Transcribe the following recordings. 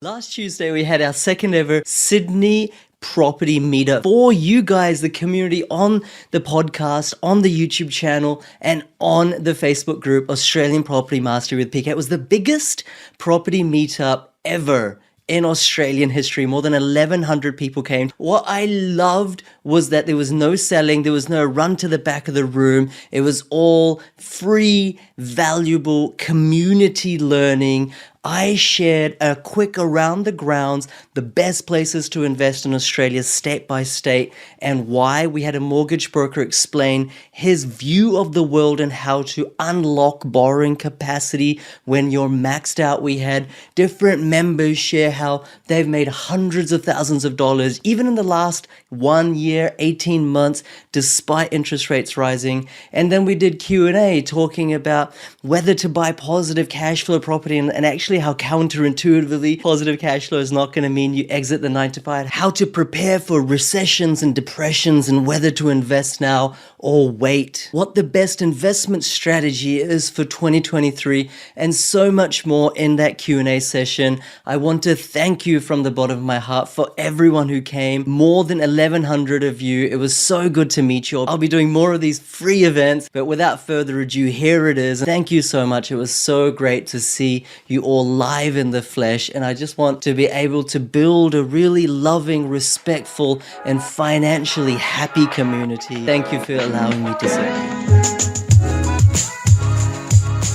Last Tuesday, we had our second ever Sydney property meetup for you guys, the community, on the podcast, on the YouTube channel, and on the Facebook group, Australian Property Mastery with PK. It was the biggest property meetup ever in Australian history. More than 1,100 people came. What I loved was that there was no selling, there was no run to the back of the room. It was all free, valuable community learning. I shared a quick around the grounds, the best places to invest in Australia state by state, and why. We had a mortgage broker explain his view of the world and how to unlock borrowing capacity when you're maxed out. We had different members share how they've made hundreds of thousands of dollars, even in the last 1 year, 18 months, despite interest rates rising. And then we did Q&A talking about whether to buy positive cash flow property and actually how counterintuitively positive cash flow is not going to mean you exit the 9 to 5, how to prepare for recessions and depressions and whether to invest now or wait, what the best investment strategy is for 2023, and so much more in that Q&A session. I want to thank you from the bottom of my heart for everyone who came, more than 1,100 of you. It was so good to meet you all. I'll be doing more of these free events, but without further ado, here it is. Thank you so much. It was so great to see you all live in the flesh, and I just want to be able to build a really loving, respectful, and financially happy community. Thank you for allowing me to say.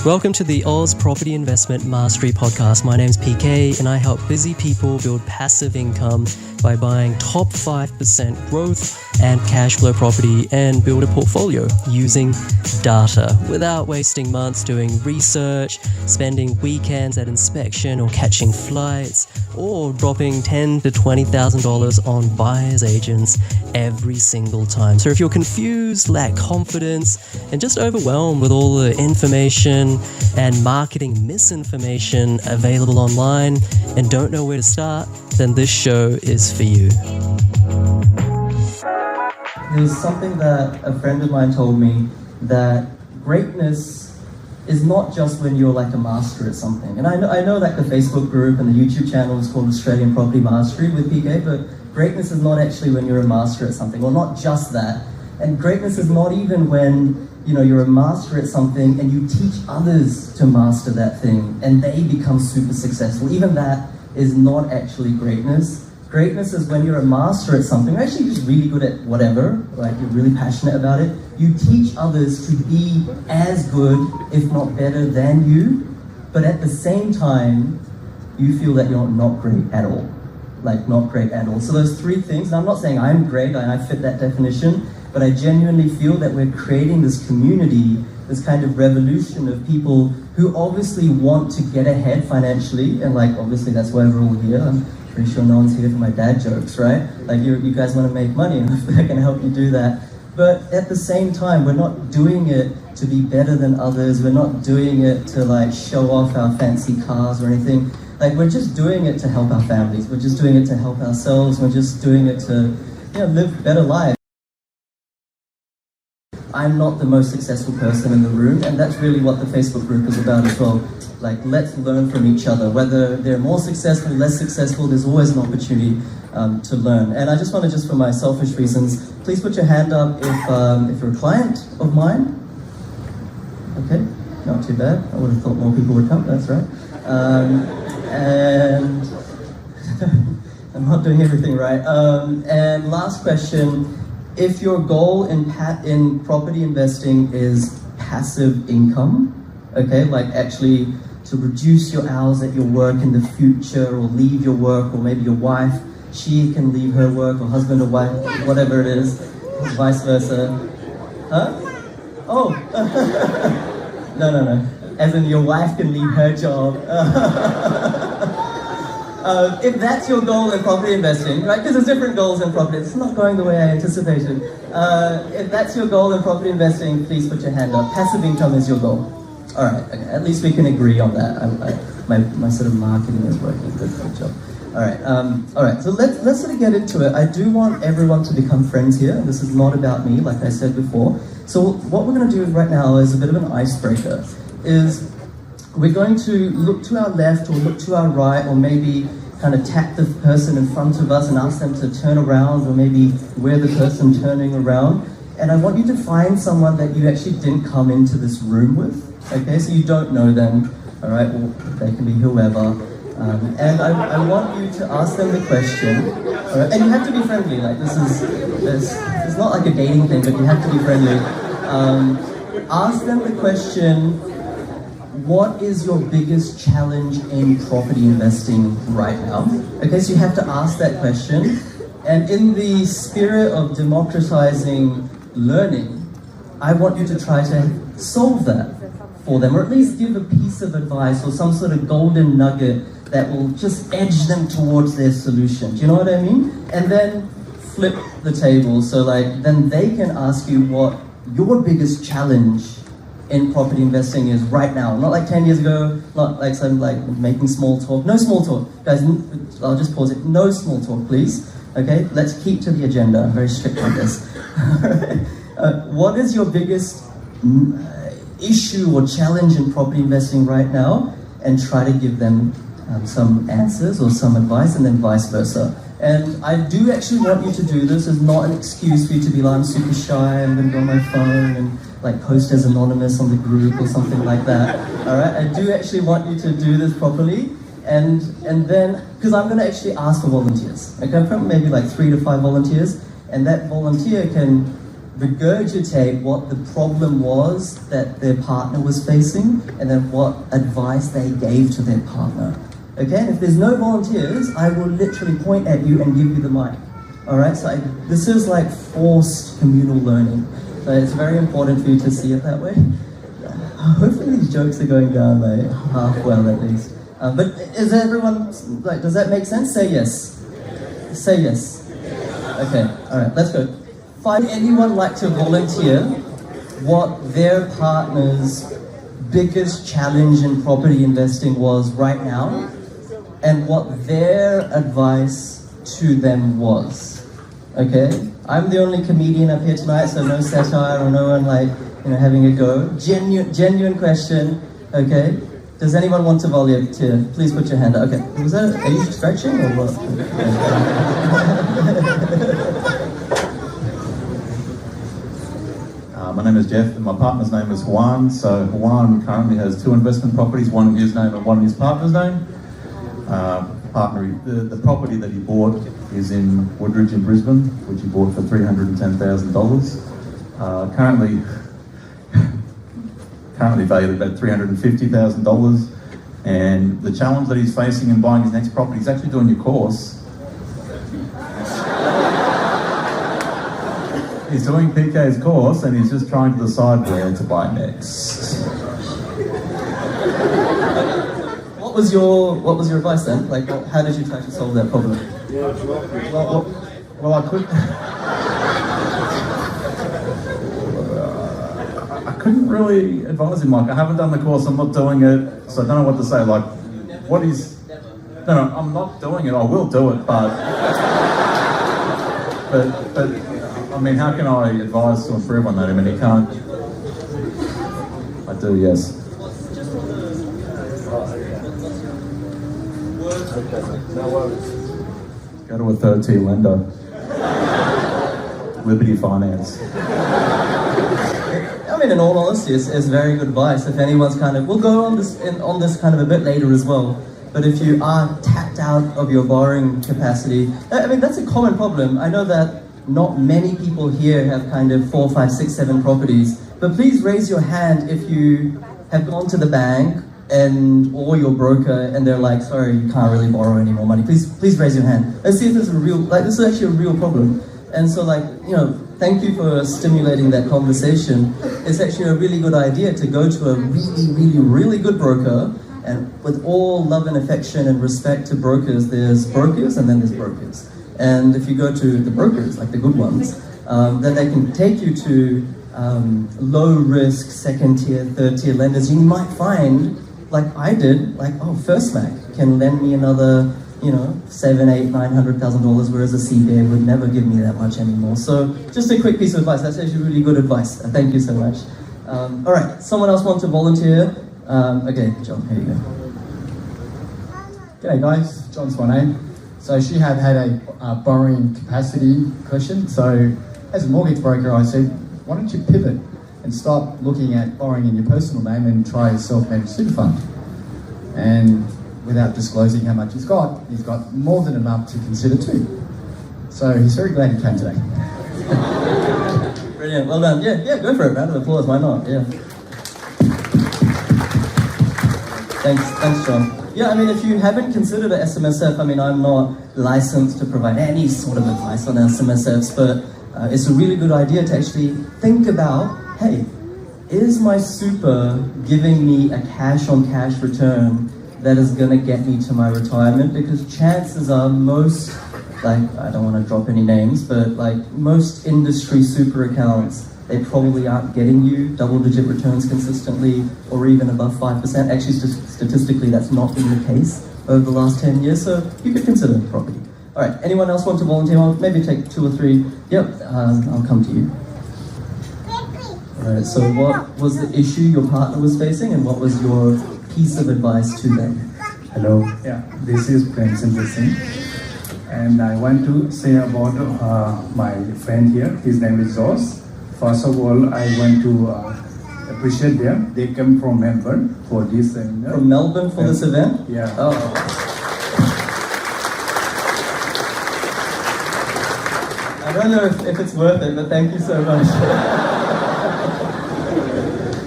Welcome to the Oz Property Investment Mastery Podcast. My name's PK, and I help busy people build passive income by buying top 5% growth and cash flow property and build a portfolio using data without wasting months doing research, spending weekends at inspection or catching flights, or dropping $10,000 to $20,000 on buyer's agents every single time. So if you're confused, lack confidence, and just overwhelmed with all the information and marketing misinformation available online and don't know where to start, then this show is for you. There's something that a friend of mine told me, that greatness is not just when you're like a master at something. And I know that the Facebook group and the YouTube channel is called Australian Property Mastery with PK, but greatness is not actually when you're a master at something, or not just that. And greatness is not even when you're a master at something and you teach others to master that thing and they become super successful. Even that is not actually greatness. Greatness is when you're a master at something, or actually just really good at whatever, like you're really passionate about it. You teach others to be as good, if not better than you, but at the same time, you feel that you're not great at all. Like not great at all. So those three things, and I'm not saying I'm great, I fit that definition, but I genuinely feel that we're creating this community, this kind of revolution of people who obviously want to get ahead financially, and like obviously that's why we're all here. I'm pretty sure no one's here for my dad jokes, right? Like you guys want to make money, and I can help you do that. But at the same time, we're not doing it to be better than others. We're not doing it to like show off our fancy cars or anything. Like we're just doing it to help our families. We're just doing it to help ourselves. We're just doing it to live better lives. I'm not the most successful person in the room, and that's really what the Facebook group is about as well. Like, let's learn from each other. Whether they're more successful, less successful, there's always an opportunity to learn. And I just want to, just for my selfish reasons, please put your hand up if you're a client of mine. Okay, not too bad. I would have thought more people would come, that's right. And I'm not doing everything right. And last question. If your goal in property investing is passive income, okay, like actually to reduce your hours at your work in the future, or leave your work, or maybe your wife, she can leave her work, or husband or wife, whatever it is, vice versa. Huh? Oh, no. As in your wife can leave her job. If that's your goal in property investing, right? Because there's different goals in property. It's not going the way I anticipated. If that's your goal in property investing, please put your hand up. Passive income is your goal. All right. Okay. At least we can agree on that. My sort of marketing is working. Good job. All right. So let's sort of get into it. I do want everyone to become friends here. This is not about me, like I said before. So what we're going to do right now is a bit of an icebreaker. We're going to look to our left or look to our right, or maybe kind of tap the person in front of us and ask them to turn around, or maybe we're the person turning around. And I want you to find someone that you actually didn't come into this room with, okay? So you don't know them, all right? Or they can be whoever. And I want you to ask them the question, all right? And you have to be friendly, like it's not like a dating thing, but you have to be friendly. Ask them the question, what is your biggest challenge in property investing right now? Okay, so you have to ask that question. And in the spirit of democratizing learning, I want you to try to solve that for them, or at least give a piece of advice or some sort of golden nugget that will just edge them towards their solution. Do you know what I mean? And then flip the table, so like then they can ask you what your biggest challenge in property investing is right now. Not like 10 years ago, not like some like making small talk. No small talk. Guys, I'll just pause it. No small talk, please. Okay, let's keep to the agenda. I'm very strict on this. What is your biggest issue or challenge in property investing right now? And try to give them some answers or some advice, and then vice versa. And I do actually want you to do this as not an excuse for you to be like, I'm super shy, I'm gonna go on my phone and like post as anonymous on the group or something like that. All right, I do actually want you to do this properly, and then, because I'm gonna actually ask for volunteers. Okay, from maybe like 3 to 5 volunteers, and that volunteer can regurgitate what the problem was that their partner was facing, and then what advice they gave to their partner. Okay, and if there's no volunteers, I will literally point at you and give you the mic. All right, so this is like forced communal learning. So it's very important for you to see it that way. Hopefully these jokes are going down like half well at least. But is everyone, like, does that make sense? Say yes. Say yes. Okay, all right, let's go. Find anyone like to volunteer what their partner's biggest challenge in property investing was right now, and what their advice to them was. Okay? I'm the only comedian up here tonight, so no satire or no one like, having a go. Genuine question. Okay? Does anyone want to volunteer? Please put your hand up. Okay. Was that, are you stretching or what? My name is Jeff, and my partner's name is Juan. So Juan currently has 2 investment properties, one in his name and one in his partner's name. The property that he bought is in Woodridge in Brisbane, which he bought for $310,000. Currently valued at about $350,000. And the challenge that he's facing in buying his next property, he's actually doing your course. He's doing PK's course, and he's just trying to decide where to buy next. What was your advice then? Like, how did you try to solve that problem? Well, I couldn't really advise him. Like, I haven't done the course, I'm not doing it, so I don't know what to say. Like, no, I'm not doing it. I will do it, but I mean, how can I advise to improve on that? I mean, he can't. I do, yes. Go to a third-tier lender. Liberty Finance. I mean, in all honesty, it's very good advice. If anyone's we'll go on this kind of a bit later as well. But if you are tapped out of your borrowing capacity, I mean, that's a common problem. I know that not many people here have 4, 5, 6, 7 properties. But please raise your hand if you have gone to the bank or your broker, and they're like, sorry, you can't really borrow any more money. Please raise your hand. Let's see if this is this is actually a real problem. And so thank you for stimulating that conversation. It's actually a really good idea to go to a really, really, really good broker, and with all love and affection and respect to brokers, there's brokers and then there's brokers. And if you go to the brokers, like the good ones, then they can take you to low risk, second tier, third tier lenders. You might find, like I did, First Mac can lend me another, $700,000, $800,000, $900,000, whereas a CBA would never give me that much anymore. So just a quick piece of advice. That's actually really good advice. Thank you so much. All right, someone else want to volunteer? Okay, John, here you go. G'day guys, John's my name. So she had a borrowing capacity question. So as a mortgage broker, I said, why don't you pivot and stop looking at borrowing in your personal name and try a self-managed super fund? And without disclosing how much he's got more than enough to consider too. So he's very glad he came today. Brilliant, well done. Yeah, go for it. Round of applause, why not? Yeah. Thanks, John. Yeah, I mean, if you haven't considered an SMSF, I mean, I'm not licensed to provide any sort of advice on SMSFs, but it's a really good idea to actually think about, hey, is my super giving me a cash-on-cash return that is going to get me to my retirement? Because chances are most, like, I don't want to drop any names, but like most industry super accounts, they probably aren't getting you double-digit returns consistently or even above 5%. Actually, statistically, that's not been the case over the last 10 years, so you could consider property. All right, anyone else want to volunteer? I'll maybe take 2 or 3. Yep, I'll come to you. All right, so what was the issue your partner was facing and what was your piece of advice to them? Hello, yeah, this is Premchandra Singh, and I want to say about my friend here. His name is Josh. First of all, I want to appreciate them. They came from Melbourne for this seminar. From Melbourne for this event? Yeah. Oh. I don't know if it's worth it, but thank you so much.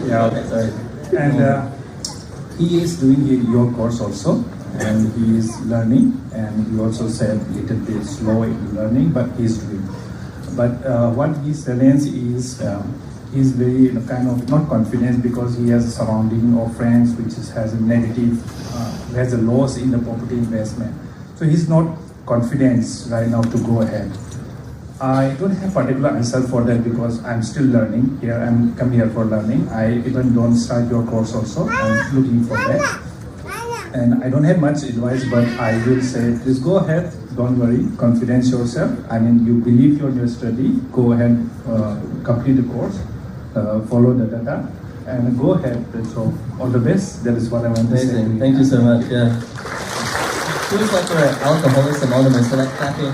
Yeah. Okay, sorry. And he is doing your course also, and he is learning, and he also said a little bit slow in learning, but he's doing. But what his challenge is, he's very kind of not confident because he has a surrounding of friends which has a negative, has a loss in the property investment. So he's not confident right now to go ahead. I don't have particular answer for that because I'm still learning here. I'm come here for learning. I even don't start your course also. I'm looking for that. And I don't have much advice, but I will say, please go ahead. Don't worry. Confidence yourself. I mean, you believe in your study. Go ahead, complete the course, follow the data, and go ahead. So all the best. That is what I want to say. Amazing. Thank you so much. Yeah. Feels like we're at Alcoholics Anonymous for that clapping.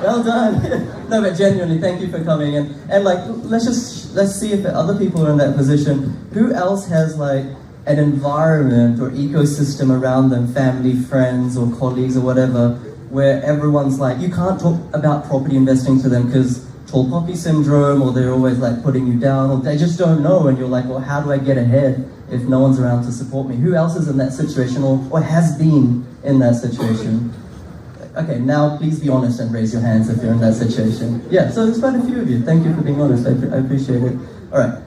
Well done. No, but genuinely, thank you for coming. And like, let's see if other people are in that position. Who else has like an environment or ecosystem around them, family, friends, or colleagues, or whatever, where everyone's like, you can't talk about property investing to them because tall poppy syndrome, or they're always like putting you down, or they just don't know, and you're like, well, how do I get ahead if no one's around to support me? Who else is in that situation or has been in that situation? Okay, now please be honest and raise your hands if you're in that situation. Yeah, so there's quite a few of you. Thank you for being honest. I appreciate it. All right,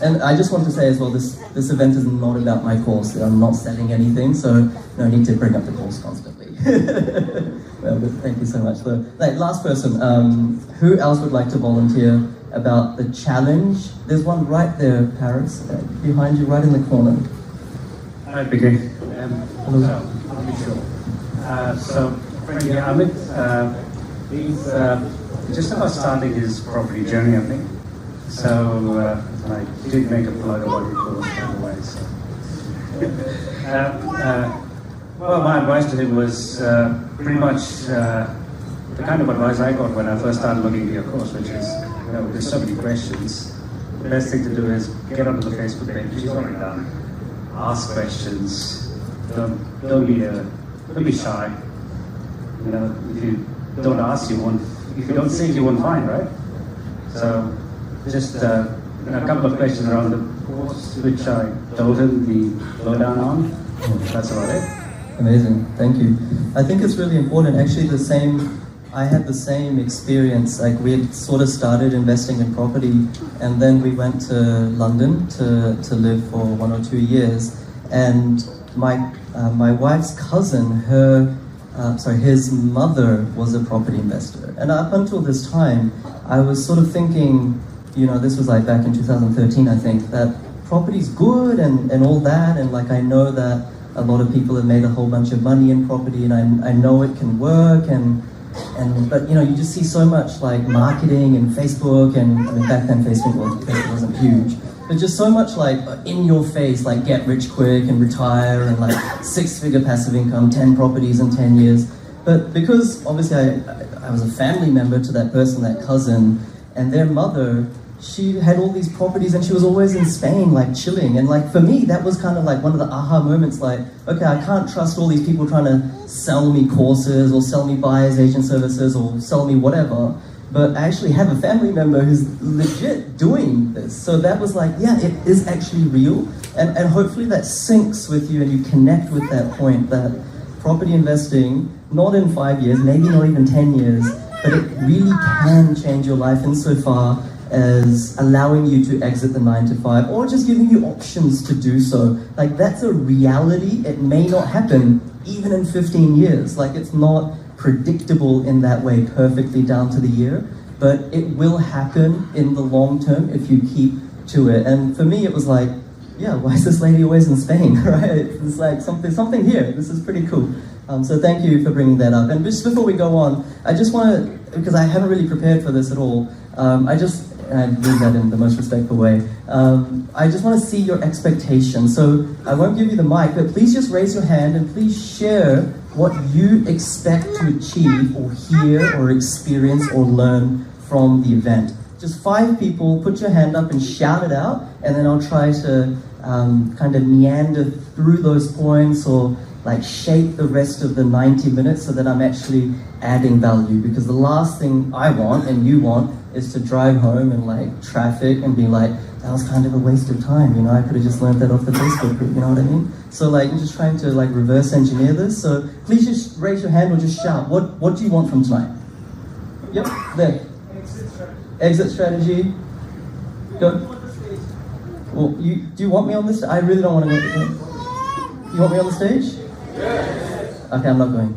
and I just want to say as well, this event is not about my course. I'm not selling anything, so no need to bring up the course constantly. Well, but thank you so much. So, like, last person, who else would like to volunteer about the challenge? There's one right there, Paris, behind you, right in the corner. Hi, begin. Hello. I'll be sure. So, friend here, Amit, he's just about starting his property journey, I think. So, I did make a plug about your course, by the way. So. Well, my advice to him was pretty much the kind of advice I got when I first started looking at your course, which is, you know, there's so many questions. The best thing to do is get onto the Facebook page, which is already done. Ask questions. Don't be shy. You know, if you don't ask, you won't. If you don't seek, you won't find, right? So, just a couple of questions around the course, which I told him the lowdown on. That's about it. Amazing, thank you. I think it's really important. Actually, I had the same experience. Like, we had sort of started investing in property, and then we went to London to live for 1 or 2 years. And my wife's cousin, his mother was a property investor. And up until this time, I was sort of thinking, you know, this was like back in 2013, I think, that property's good and all that, and like I know that a lot of people have made a whole bunch of money in property, and I know it can work, but you know, you just see so much like marketing and Facebook, and I mean back then Facebook wasn't huge, but just so much like in your face, like get rich quick and retire and like 6-figure passive income, 10 properties in 10 years. But because obviously I was a family member to that person, that cousin, and their mother, she had all these properties and she was always in Spain, like chilling. And like for me, that was kind of like one of the aha moments, like, okay, I can't trust all these people trying to sell me courses or sell me buyer's agent services or sell me whatever. But I actually have a family member who's legit doing this. So that was like, yeah, it is actually real. And hopefully that syncs with you and you connect with that point that property investing, not in 5 years, maybe not even 10 years, but it really can change your life insofar as allowing you to exit the 9 to 5 or just giving you options to do so. Like that's a reality. It may not happen even in 15 years. Like it's not predictable in that way perfectly down to the year, but it will happen in the long term if you keep to it. And for me, it was like, yeah, why is this lady always in Spain, right? It's like something here. This is pretty cool. So thank you for bringing that up. And just before we go on, I just want to, because I haven't really prepared for this at all, and I mean that in the most respectful way, I just want to see your expectations. So I won't give you the mic, but please just raise your hand and please share what you expect to achieve or hear or experience or learn from the event. Just 5 people, put your hand up and shout it out, and then I'll try to kind of meander through those points or like shape the rest of the 90 minutes so that I'm actually adding value. Because the last thing I want and you want is to drive home in like traffic and be like, that was kind of a waste of time, you know, I could have just learned that off the Facebook group, you know what I mean? So like, I'm just trying to like reverse engineer this. So please just raise your hand or just shout, what do you want from tonight? Yep, there. Exit strategy. Go. Well, do you want me on this? I really don't want to go. You want me on the stage? Yes. Okay, I'm not going.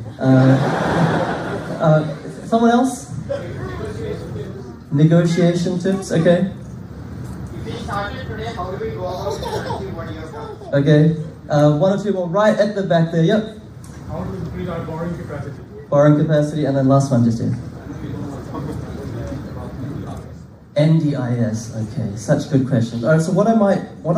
Someone else? Negotiation tips, okay. If we started today, how do we go about exactly what you have done? Okay, 1 or 2 more, right at the back there, yep. How to increase our borrowing capacity? Borrowing capacity, and then last one just here. NDIS, okay, such good questions. All right, so what I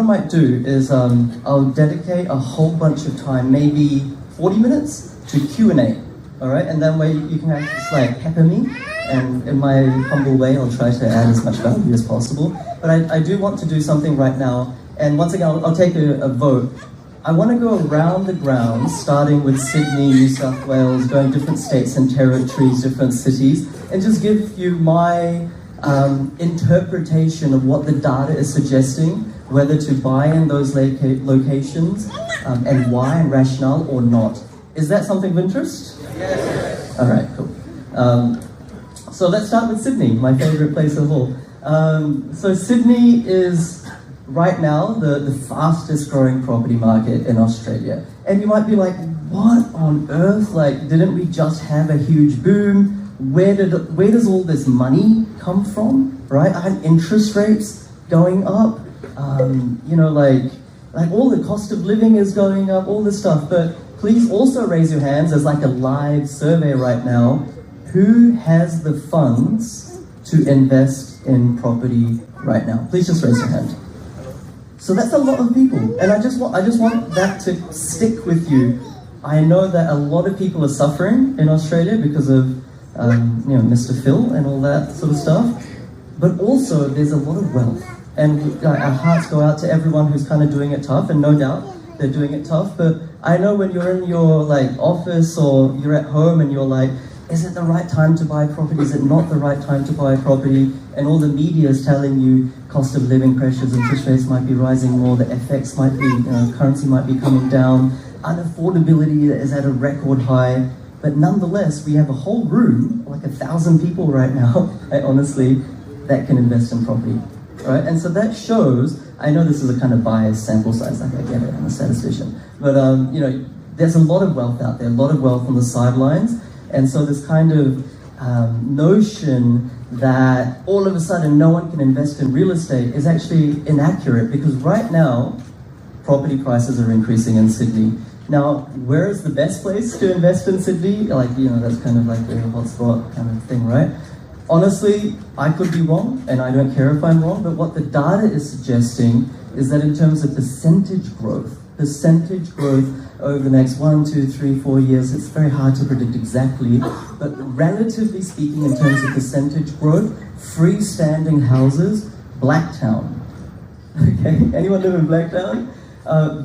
might do is I'll dedicate a whole bunch of time, maybe 40 minutes to Q&A, all right? And that way you can actually just like pepper me, and in my humble way, I'll try to add as much value as possible. But I do want to do something right now, and once again, I'll take a vote. I want to go around the grounds, starting with Sydney, New South Wales, going different states and territories, different cities, and just give you my interpretation of what the data is suggesting, whether to buy in those locations and why and rationale or not. Is that something of interest? Yes. All right, cool. So let's start with Sydney, my favorite place of all. So Sydney is right now the fastest growing property market in Australia. And you might be like, what on earth? Like, didn't we just have a huge boom? Where does all this money come from, right? Aren't interest rates going up? You know, like all the cost of living is going up, all this stuff. But please also raise your hands as like a live survey right now. Who has the funds to invest in property right now? Please just raise your hand. So that's a lot of people, and I just want that to stick with you. I know that a lot of people are suffering in Australia because of you know, Mr. Phil and all that sort of stuff, but also there's a lot of wealth, and our hearts go out to everyone who's kind of doing it tough, and no doubt they're doing it tough. But I know when you're in your like office or you're at home and you're like, is it the right time to buy property? Is it not the right time to buy property? And all the media is telling you cost of living pressures, interest rates might be rising more, the FX might be, you know, currency might be coming down, unaffordability is at a record high. But nonetheless, we have a whole room, like 1,000 people right now, honestly, that can invest in property, right? And so that shows, I know this is a kind of biased sample size, like I get it, I'm a statistician, but you know, there's a lot of wealth out there, a lot of wealth on the sidelines. And so this kind of notion that all of a sudden no one can invest in real estate is actually inaccurate, because right now, property prices are increasing in Sydney. Now, where is the best place to invest in Sydney? Like, you know, that's kind of like the hotspot kind of thing, right? Honestly, I could be wrong, and I don't care if I'm wrong, but what the data is suggesting is that in terms of percentage growth over the next 1, 2, 3, 4 years, it's very hard to predict exactly, but relatively speaking, in terms of percentage growth, freestanding houses, Blacktown. Okay, anyone live in Blacktown?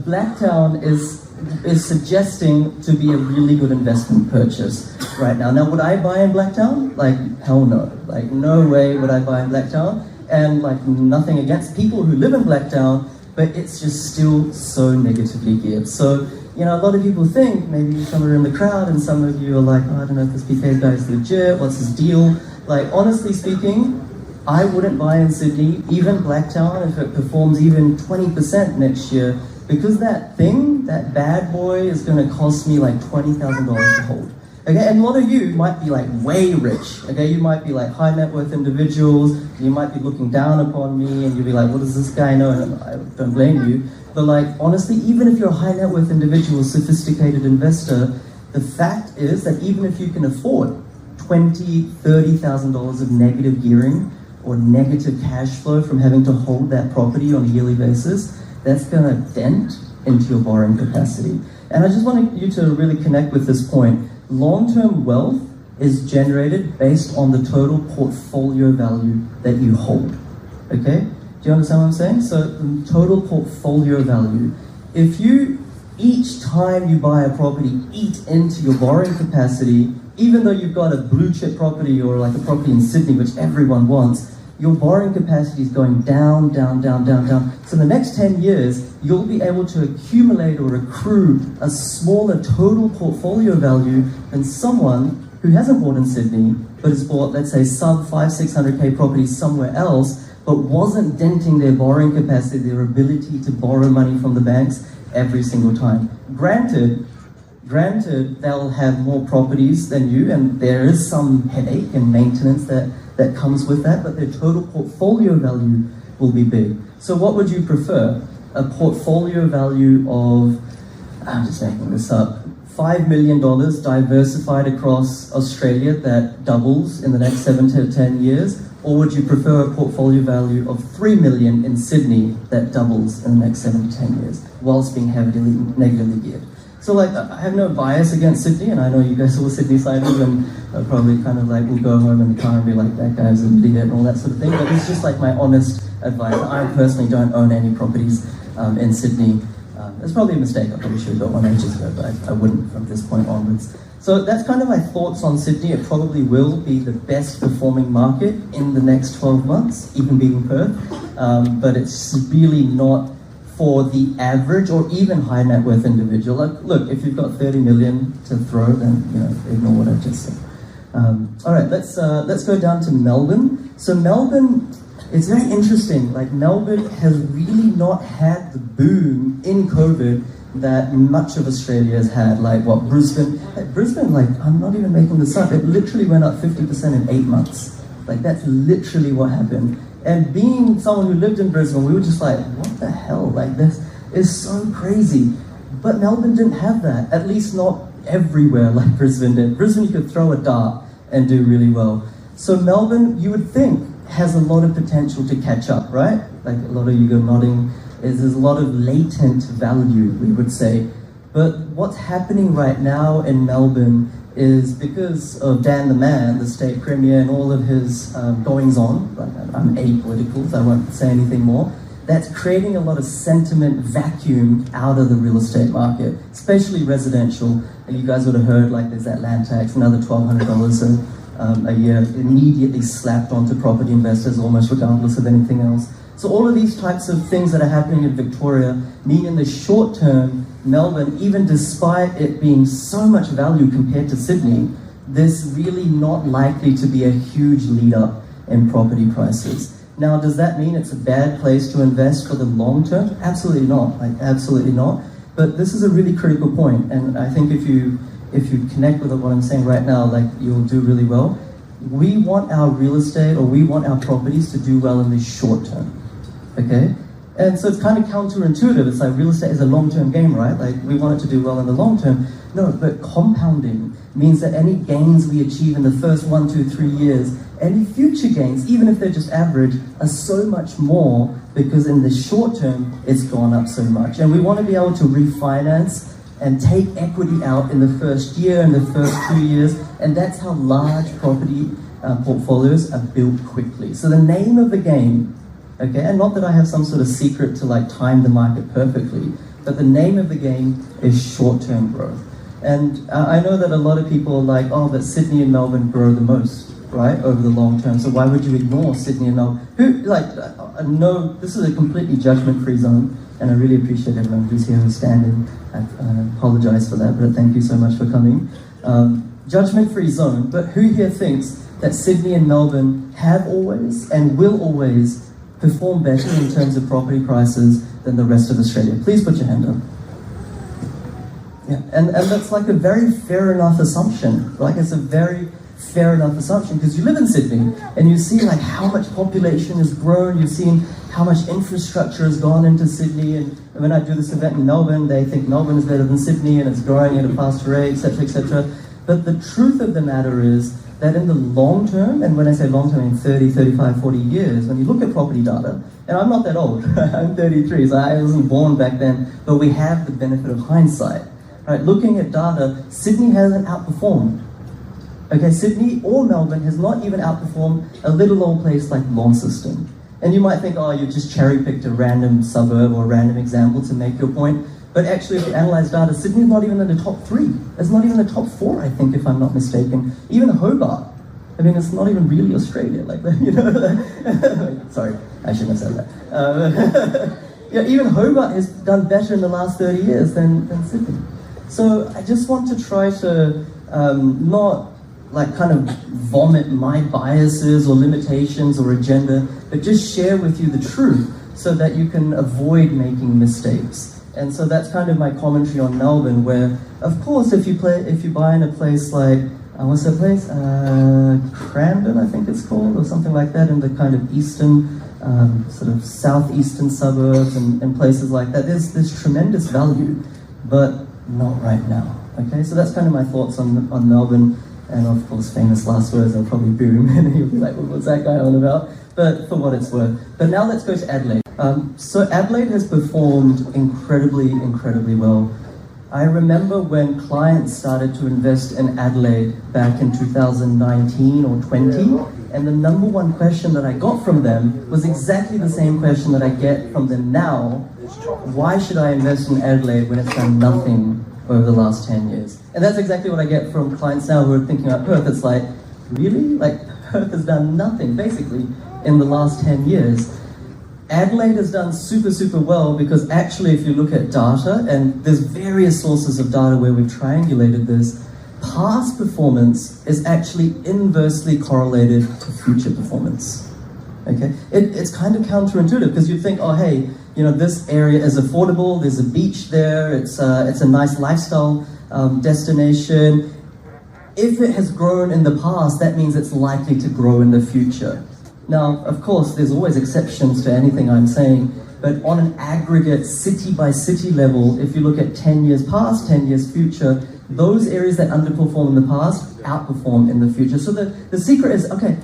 Blacktown is suggesting to be a really good investment purchase right now. Now, would I buy in Blacktown? Like, hell no. Like, no way would I buy in Blacktown. And like, nothing against people who live in Blacktown, but it's just still so negatively geared. So, you know, a lot of people think, maybe some are in the crowd and some of you are like, oh, I don't know if this PK guy is legit, what's his deal? Like, honestly speaking, I wouldn't buy in Sydney, even Blacktown, if it performs even 20% next year, because that bad boy is going to cost me like $20,000 to hold. Okay, and a lot of you might be like way rich. Okay, you might be like high net worth individuals. You might be looking down upon me, and you'll be like, "What does this guy know?" And I don't blame you. But like, honestly, even if you're a high net worth individual, sophisticated investor, the fact is that even if you can afford $20,000, $30,000 of negative gearing or negative cash flow from having to hold that property on a yearly basis, that's going to dent into your borrowing capacity. And I just want you to really connect with this point. Long-term wealth is generated based on the total portfolio value that you hold. Okay? Do you understand what I'm saying? So the total portfolio value. If you, each time you buy a property, eat into your borrowing capacity, even though you've got a blue chip property or like a property in Sydney, which everyone wants, your borrowing capacity is going down, down, down, down, down. So in the next 10 years, you'll be able to accumulate or accrue a smaller total portfolio value than someone who hasn't bought in Sydney, but has bought, let's say, sub 500-600K properties somewhere else, but wasn't denting their borrowing capacity, their ability to borrow money from the banks every single time. Granted, they'll have more properties than you, and there is some headache and maintenance that comes with that, but their total portfolio value will be big. So what would you prefer? A portfolio value of, I'm just making this up, $5 million diversified across Australia that doubles in the next 7 to 10 years? Or would you prefer a portfolio value of $3 million in Sydney that doubles in the next 7 to 10 years, whilst being heavily negatively geared? So like, I have no bias against Sydney, and I know you guys are all Sydney-sided, and probably kind of like will go home in the car and be like, that guy's an idiot and all that sort of thing, but it's just like my honest advice. I personally don't own any properties in Sydney. It's probably a mistake. I probably should have got one ages ago, but I wouldn't from this point onwards. So that's kind of my thoughts on Sydney. It probably will be the best performing market in the next 12 months, even beating Perth, but it's really not for the average or even high net worth individual. Like, look, if you've got 30 million to throw, then ignore what I just said. All right, let's go down to Melbourne. So Melbourne, it's very interesting. Like, Melbourne has really not had the boom in COVID that much of Australia has had. Like what Brisbane, like I'm not even making this up. It literally went up 50% in 8 months. Like that's literally what happened. And being someone who lived in Brisbane, we were just like, what the hell? Like this is so crazy. But Melbourne didn't have that, at least not everywhere like Brisbane did. Brisbane, you could throw a dart and do really well. So Melbourne, you would think, has a lot of potential to catch up, right? Like a lot of you go nodding. There's a lot of latent value, we would say. But what's happening right now in Melbourne is because of Dan the Man, the state premier, and all of his goings on, like I'm apolitical, so I won't say anything more, that's creating a lot of sentiment vacuum out of the real estate market, especially residential. And you guys would have heard, like there's that land tax, another $1,200 a year immediately slapped onto property investors, almost regardless of anything else. So all of these types of things that are happening in Victoria mean in the short term, Melbourne, even despite it being so much value compared to Sydney, there's really not likely to be a huge lead up in property prices. Now, does that mean it's a bad place to invest for the long term? Absolutely not, like absolutely not. But this is a really critical point, and I think if you connect with what I'm saying right now, like you'll do really well. We want our real estate, or we want our properties to do well in the short term. Okay? And so it's kind of counterintuitive. It's like real estate is a long-term game, right? Like we want it to do well in the long term. No, but compounding, means that any gains we achieve in the first 1, 2, 3 years, any future gains, even if they're just average, are so much more because in the short term, it's gone up so much. And we want to be able to refinance and take equity out in the first year, in the first 2 years, and that's how large property portfolios are built quickly. So the name of the game, okay, and not that I have some sort of secret to like time the market perfectly, but the name of the game is short-term growth. And I know that a lot of people are like, oh, but Sydney and Melbourne grow the most, right, over the long term, so why would you ignore Sydney and Melbourne? No, this is a completely judgment-free zone, and I really appreciate everyone who's here who's standing. I apologize for that, but thank you so much for coming. Judgment-free zone, but who here thinks that Sydney and Melbourne have always and will always perform better in terms of property prices than the rest of Australia? Please put your hand up. Yeah, and that's like a very fair enough assumption. Like it's a very fair enough assumption because you live in Sydney and you see like how much population has grown, you've seen how much infrastructure has gone into Sydney, and when I do this event in Melbourne, they think Melbourne is better than Sydney and it's growing at a faster rate, etc., etc. But the truth of the matter is that in the long term, and when I say long term, in 30, 35, 40 years, when you look at property data, and I'm not that old, I'm 33, so I wasn't born back then, but we have the benefit of hindsight. Right, looking at data, Sydney hasn't outperformed. Okay, Sydney or Melbourne has not even outperformed a little old place like Launceston. And you might think, oh, you just cherry-picked a random suburb or a random example to make your point. But actually, if you analyze data, Sydney's not even in the top 3. It's not even the top 4, I think, if I'm not mistaken. Even Hobart. I mean, it's not even really Australia, like that, you know. Sorry, I shouldn't have said that. Yeah, even Hobart has done better in the last 30 years than Sydney. So I just want to try to not like kind of vomit my biases or limitations or agenda, but just share with you the truth so that you can avoid making mistakes. And so that's kind of my commentary on Melbourne, where of course if you buy in a place like what's that place? Cranbourne, I think it's called, or something like that, in the kind of eastern, sort of southeastern suburbs and places like that. There's tremendous value, but not right now. Okay, so that's kind of my thoughts on Melbourne, and of course, famous last words. I'll probably boom, and he'll be like, "Well, what's that guy on about?" But for what it's worth. But now let's go to Adelaide. So Adelaide has performed incredibly, incredibly well. I remember when clients started to invest in Adelaide back in 2019 or 20, and the number one question that I got from them was exactly the same question that I get from them now. Why should I invest in Adelaide when it's done nothing over the last 10 years? And that's exactly what I get from clients now who are thinking about Perth. It's like, really? Like, Perth has done nothing, basically, in the last 10 years. Adelaide has done super, super well because actually if you look at data, and there's various sources of data where we've triangulated this, past performance is actually inversely correlated to future performance. Okay, it's kind of counterintuitive because you think, oh hey, you know, this area is affordable, there's a beach there, it's a nice lifestyle destination. If it has grown in the past, that means it's likely to grow in the future. Now, of course, there's always exceptions to anything I'm saying, but on an aggregate city by city level, if you look at 10 years past, 10 years future, those areas that underperform in the past outperform in the future. So the secret is, okay,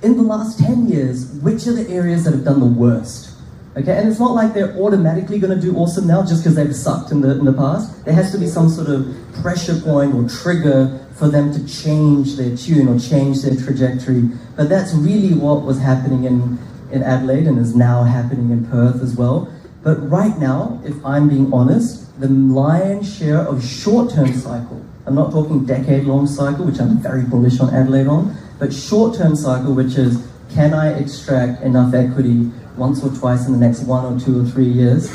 in the last 10 years, which are the areas that have done the worst? Okay, and it's not like they're automatically going to do awesome now just because they've sucked in the past. There has to be some sort of pressure point or trigger for them to change their tune or change their trajectory. But that's really what was happening in Adelaide and is now happening in Perth as well. But right now, if I'm being honest, the lion's share of short-term cycle, I'm not talking decade-long cycle, which I'm very bullish on Adelaide on, but short-term cycle, which is, can I extract enough equity once or twice in the next 1 or 2 or 3 years?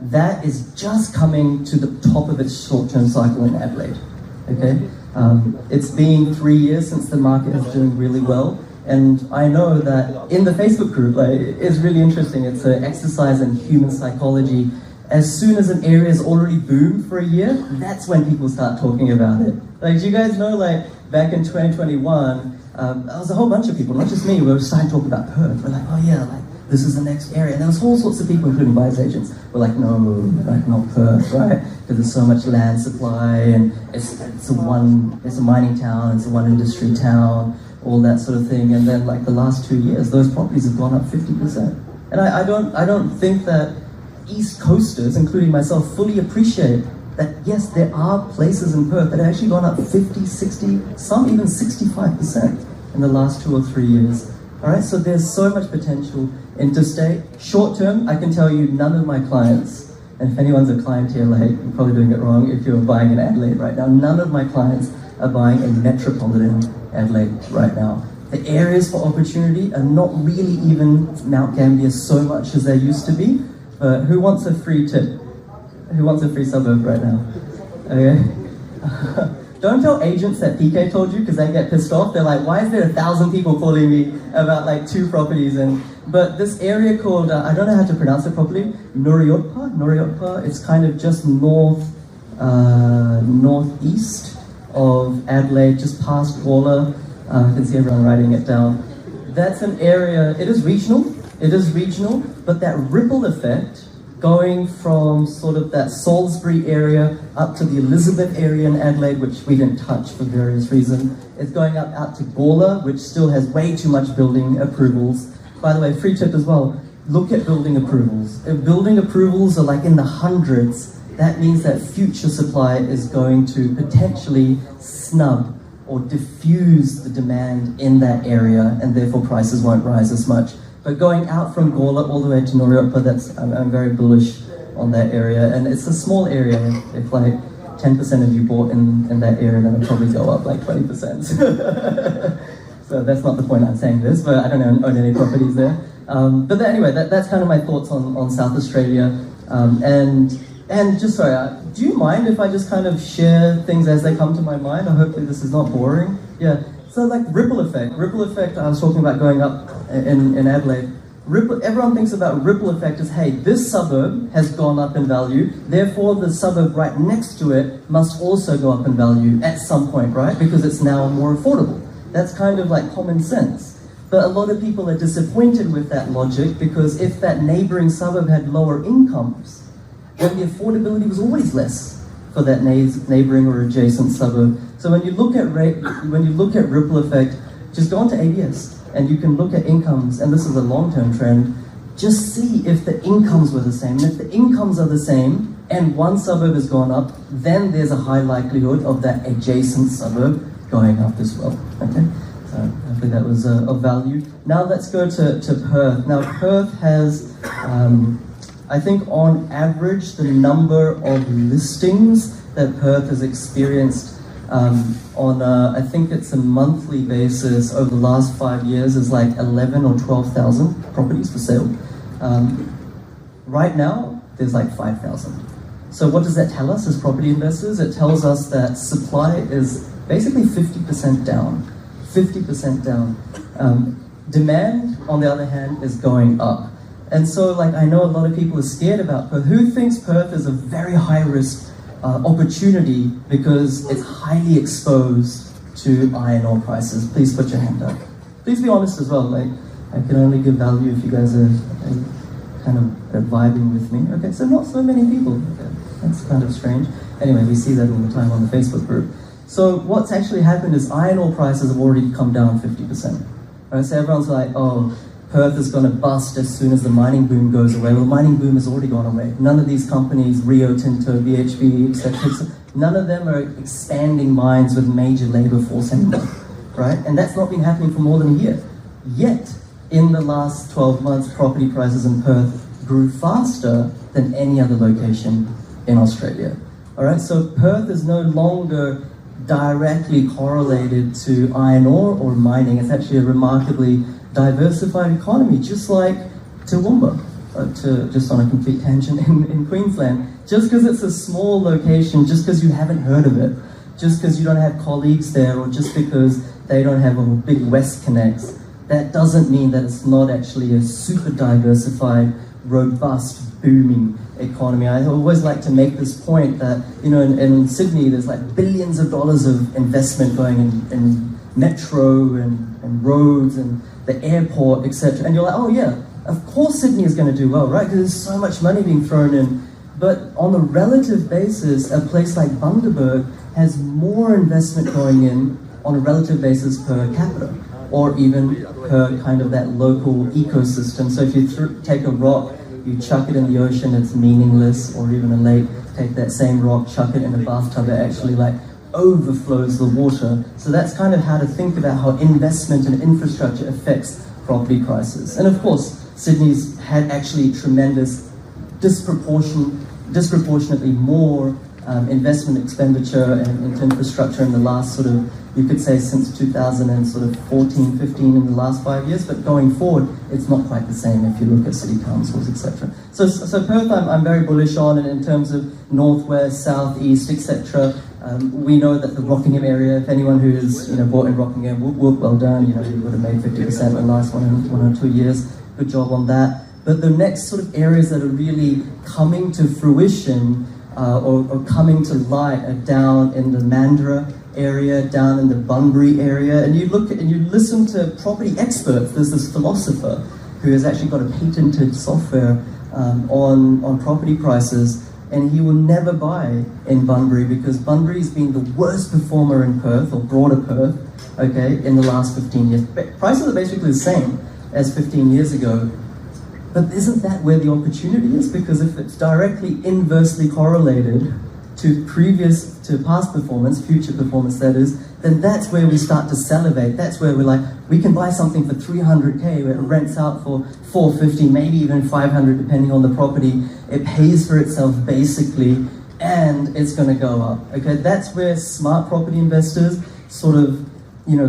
That is just coming to the top of its short-term cycle in Adelaide, okay? It's been 3 years since the market is doing really well, and I know that in the Facebook group, like, it's really interesting. It's an exercise in human psychology. As soon as an area is already boomed for a year, that's when people start talking about it. Like, do you guys know, like, back in 2021, there was a whole bunch of people, not just me, we were starting to talk about Perth. We're like, oh yeah, like, this is the next area. And there was all sorts of people, including buyers agents, were like, no, like not Perth, right? Because there's so much land supply, and it's a mining town, it's a one industry town, all that sort of thing. And then like the last 2 years, those properties have gone up 50%. And I don't think that East Coasters, including myself, fully appreciate that yes, there are places in Perth that have actually gone up 50, 60, some even 65% in the last 2 or 3 years. All right, so there's so much potential interstate. Short term, I can tell you none of my clients, and if anyone's a client here, like, you're probably doing it wrong if you're buying in Adelaide right now, none of my clients are buying in metropolitan Adelaide right now. The areas for opportunity are not really even Mount Gambier so much as they used to be. But who wants a free tip? Who wants a free suburb right now? Okay. Don't tell agents that PK told you, because they get pissed off. They're like, why is there 1,000 people calling me about like 2 properties? But this area called, I don't know how to pronounce it properly, Nuriotpa. It's kind of just northeast of Adelaide, just past Gawler. I can see everyone writing it down. That's an area, it is regional, but that ripple effect going from sort of that Salisbury area up to the Elizabeth area in Adelaide, which we didn't touch for various reasons. It's going up out to Gawler, which still has way too much building approvals. By the way, free tip as well, look at building approvals. If building approvals are like in the hundreds, that means that future supply is going to potentially snub or diffuse the demand in that area, and therefore prices won't rise as much. But going out from Gawler all the way to Nuriotpa, I'm very bullish on that area. And it's a small area. If like 10% of you bought in that area, then it'll probably go up like 20%. So that's not the point I'm saying this, but I don't own any properties there. But anyway, that's kind of my thoughts on South Australia. And just sorry, do you mind if I just kind of share things as they come to my mind? Or hopefully this is not boring. Yeah. So like ripple effect, I was talking about going up in Adelaide. Everyone thinks about ripple effect as, hey, this suburb has gone up in value, therefore the suburb right next to it must also go up in value at some point, right? Because it's now more affordable. That's kind of like common sense. But a lot of people are disappointed with that logic, because if that neighboring suburb had lower incomes, then the affordability was always less for that neighboring or adjacent suburb. So when you look at ripple effect, just go onto ABS and you can look at incomes, and this is a long-term trend. Just see if the incomes were the same. And if the incomes are the same and one suburb has gone up, then there's a high likelihood of that adjacent suburb going up as well. Okay, so hopefully that was of value. Now let's go to Perth. Now Perth has, I think on average, the number of listings that Perth has experienced on I think it's a monthly basis over the last 5 years is like 11 or 12,000 properties for sale. Right now, there's like 5,000. So what does that tell us as property investors? It tells us that supply is basically 50% down. 50% down. Demand, on the other hand, is going up. And so, like, I know a lot of people are scared about Perth. Who thinks Perth is a very high risk opportunity because it's highly exposed to iron ore prices? Please put your hand up. Please be honest as well. Like, I can only give value if you guys are kind of vibing with me. Okay, so not so many people. Okay, that's kind of strange. Anyway, we see that all the time on the Facebook group. So what's actually happened is iron ore prices have already come down 50%. Right, so everyone's like, oh, Perth is going to bust as soon as the mining boom goes away. Well, the mining boom has already gone away. None of these companies, Rio Tinto, BHP, etc., none of them are expanding mines with major labor force anymore, right? And that's not been happening for more than a year. Yet, in the last 12 months, property prices in Perth grew faster than any other location in Australia. All right, so Perth is no longer directly correlated to iron ore or mining. It's actually a remarkably diversified economy, just like Toowoomba, just on a complete tangent in Queensland. Just because it's a small location, just because you haven't heard of it, just because you don't have colleagues there, or just because they don't have a big West Connects, that doesn't mean that it's not actually a super diversified, robust, booming economy. I always like to make this point that, you know, in Sydney, there's like billions of dollars of investment going in metro and roads and the airport, etc. And you're like, oh yeah, Of course Sydney is going to do well, right? Because there's so much money being thrown in. But on a relative basis, a place like Bundaberg has more investment going in on a relative basis per capita, or even per kind of that local ecosystem. So if you take a rock, you chuck it in the ocean, it's meaningless, or even a lake, take that same rock, chuck it in a bathtub, it actually like overflows the water. So that's kind of how to think about how investment and infrastructure affects property prices. And of course, Sydney's had actually tremendous, disproportionately more investment expenditure into infrastructure in the last sort of, you could say since 2014, 15 in the last 5 years, but going forward, it's not quite the same if you look at city councils, etc. So Perth I'm very bullish on, and in terms of northwest, southeast, etc. We know that the Rockingham area, if anyone who's bought in Rockingham, well done, you would have made 50% in the last one or 2 years, good job on that. But the next sort of areas that are really coming to fruition or coming to light are down in the Mandurah area, down in the Bunbury area, and you look at and you listen to property experts. There's this philosopher who has actually got a patented software on property prices, and he will never buy in Bunbury because Bunbury's been the worst performer in Perth, or broader Perth, okay, in the last 15 years. Prices are basically the same as 15 years ago. But isn't that where the opportunity is? Because if it's directly inversely correlated to past performance, future performance that is, then that's where we start to salivate. That's where we're like, we can buy something for 300K, where it rents out for 450, maybe even 500, depending on the property. It pays for itself basically, and it's going to go up. Okay, that's where smart property investors sort of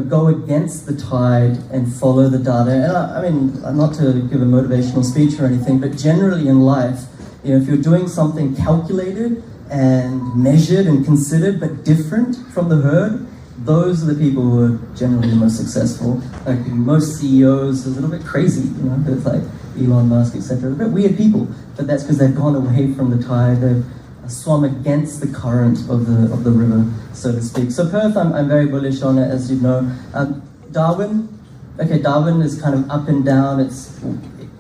go against the tide and follow the data. And I mean, not to give a motivational speech or anything, but generally in life, if you're doing something calculated and measured and considered, but different from the herd, those are the people who are generally the most successful. Like most CEOs are a little bit crazy, it's like Elon Musk, etc. They're a bit weird people, but that's because they've gone away from the tide. They've swum against the current of the river, so to speak. So Perth, I'm very bullish on it, as you know. Darwin is kind of up and down. It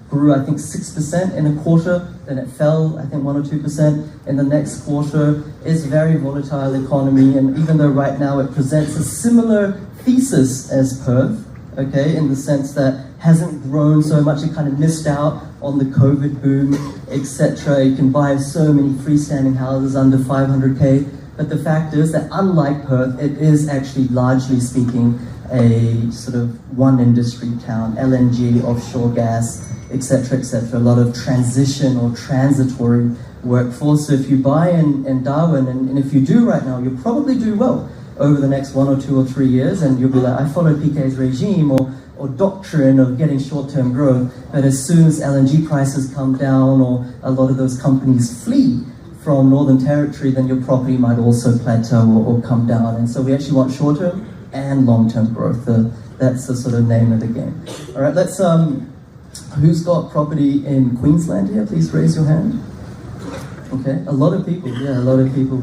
grew, I think, 6% in a quarter, then it fell, I think, 1 or 2% in the next quarter. It's a very volatile economy, and even though right now it presents a similar thesis as Perth, okay, in the sense that hasn't grown so much, it kind of missed out on the COVID boom, etc. You can buy so many freestanding houses under 500K, but the fact is that unlike Perth, it is actually, largely speaking, a sort of one industry town, LNG, offshore gas, etc., etc. A lot of transition or transitory workforce. So if you buy in Darwin, and if you do right now, you'll probably do well over the next 1 or 2 or 3 years, and you'll be like, I followed PK's regime or doctrine of getting short-term growth, but as soon as LNG prices come down or a lot of those companies flee from Northern Territory, then your property might also plateau or come down. And so we actually want short-term and long-term growth. That's the sort of name of the game. All right, let's, who's got property in Queensland here? Please raise your hand. Okay, a lot of people, yeah, a lot of people.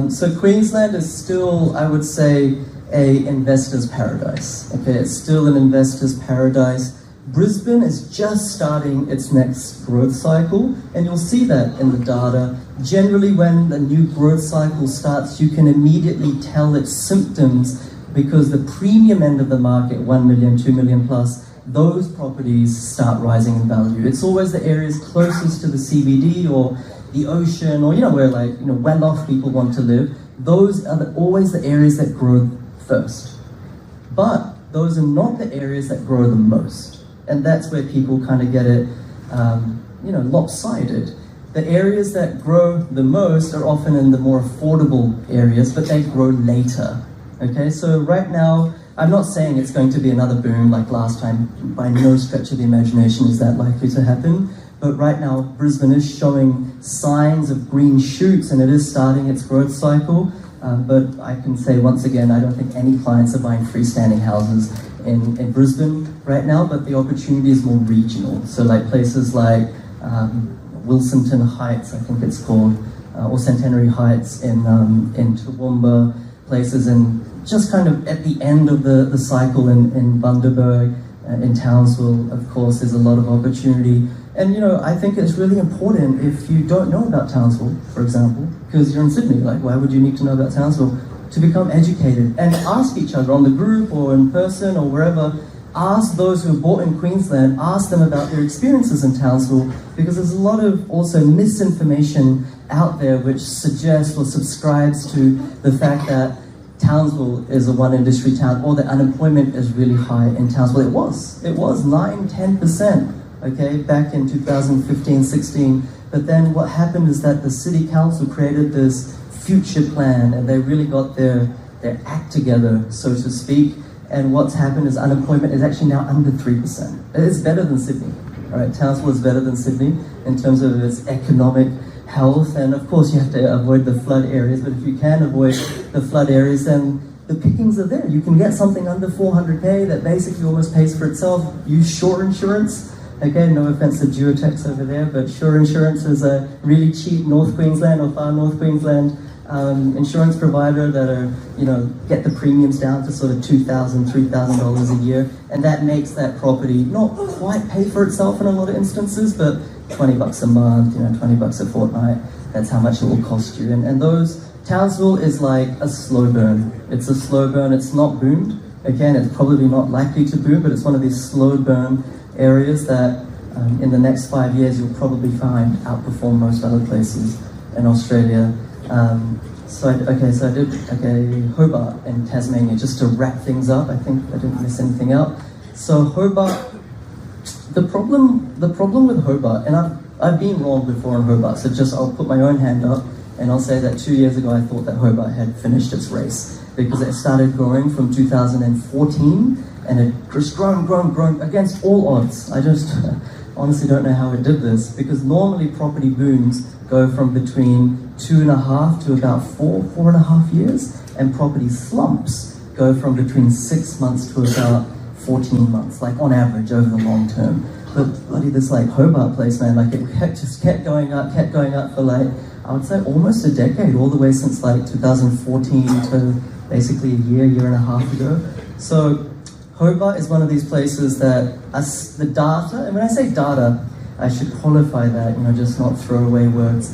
So Queensland is still, I would say, a investor's paradise. Okay, it's still an investor's paradise. Brisbane is just starting its next growth cycle, and you'll see that in the data. Generally, when the new growth cycle starts, you can immediately tell its symptoms because the premium end of the market, 1 million, 2 million plus, those properties start rising in value. It's always the areas closest to the CBD or the ocean, or where well-off people want to live. Those are always the areas that grow first. But those are not the areas that grow the most. And that's where people kind of get it, lopsided. The areas that grow the most are often in the more affordable areas, but they grow later. Okay, so right now, I'm not saying it's going to be another boom like last time. By no stretch of the imagination is that likely to happen. But right now, Brisbane is showing signs of green shoots, and it is starting its growth cycle. But I can say once again, I don't think any clients are buying freestanding houses in Brisbane right now, but the opportunity is more regional. So like places like Wilsonton Heights, I think it's called, or Centenary Heights in Toowoomba, places in just kind of at the end of the cycle in Bundaberg, in Townsville, of course, there's a lot of opportunity. And I think it's really important if you don't know about Townsville, for example, because you're in Sydney, like why would you need to know about Townsville? To become educated and ask each other on the group or in person or wherever. Ask those who have bought in Queensland, ask them about their experiences in Townsville, because there's a lot of also misinformation out there which suggests or subscribes to the fact that Townsville is a one industry town or that unemployment is really high in Townsville. It was 9-10%, okay, back in 2015-16. But then what happened is that the city council created this future plan and they really got their act together, so to speak. And what's happened is unemployment is actually now under 3%. It's better than Sydney. All right, Townsville is better than Sydney in terms of its economic health. And of course, you have to avoid the flood areas. But if you can avoid the flood areas, then the pickings are there. You can get something under 400K that basically almost pays for itself. Use Shore Insurance. Again, no offense to Geotex over there, but Shore Insurance is a really cheap North Queensland or far North Queensland insurance provider that are, get the premiums down to sort of $2,000, $3,000 a year, and that makes that property not quite pay for itself in a lot of instances, but $20 a month, $20 a fortnight, that's how much it will cost you. And those, Townsville is like a slow burn. It's a slow burn, it's not boomed. Again, it's probably not likely to boom, but it's one of these slow burn areas that in the next 5 years you'll probably find outperform most other places in Australia. So I did Hobart and Tasmania, just to wrap things up. I think I didn't miss anything out. So Hobart, the problem with Hobart, and I've been wrong before on Hobart, so I'll put my own hand up and I'll say that 2 years ago I thought that Hobart had finished its race because it started growing from 2014 and it just grown against all odds. I just honestly don't know how it did this, because normally property booms go from between 2.5 to about 4.5 years, and property slumps go from between 6 months to about 14 months, like on average over the long term. But bloody this like Hobart place, man, like it just kept going up for like, I would say almost a decade, all the way since like 2014 to basically a year and a half ago. So Hobart is one of these places that the data, and when I say data, I should qualify that, just not throw away words.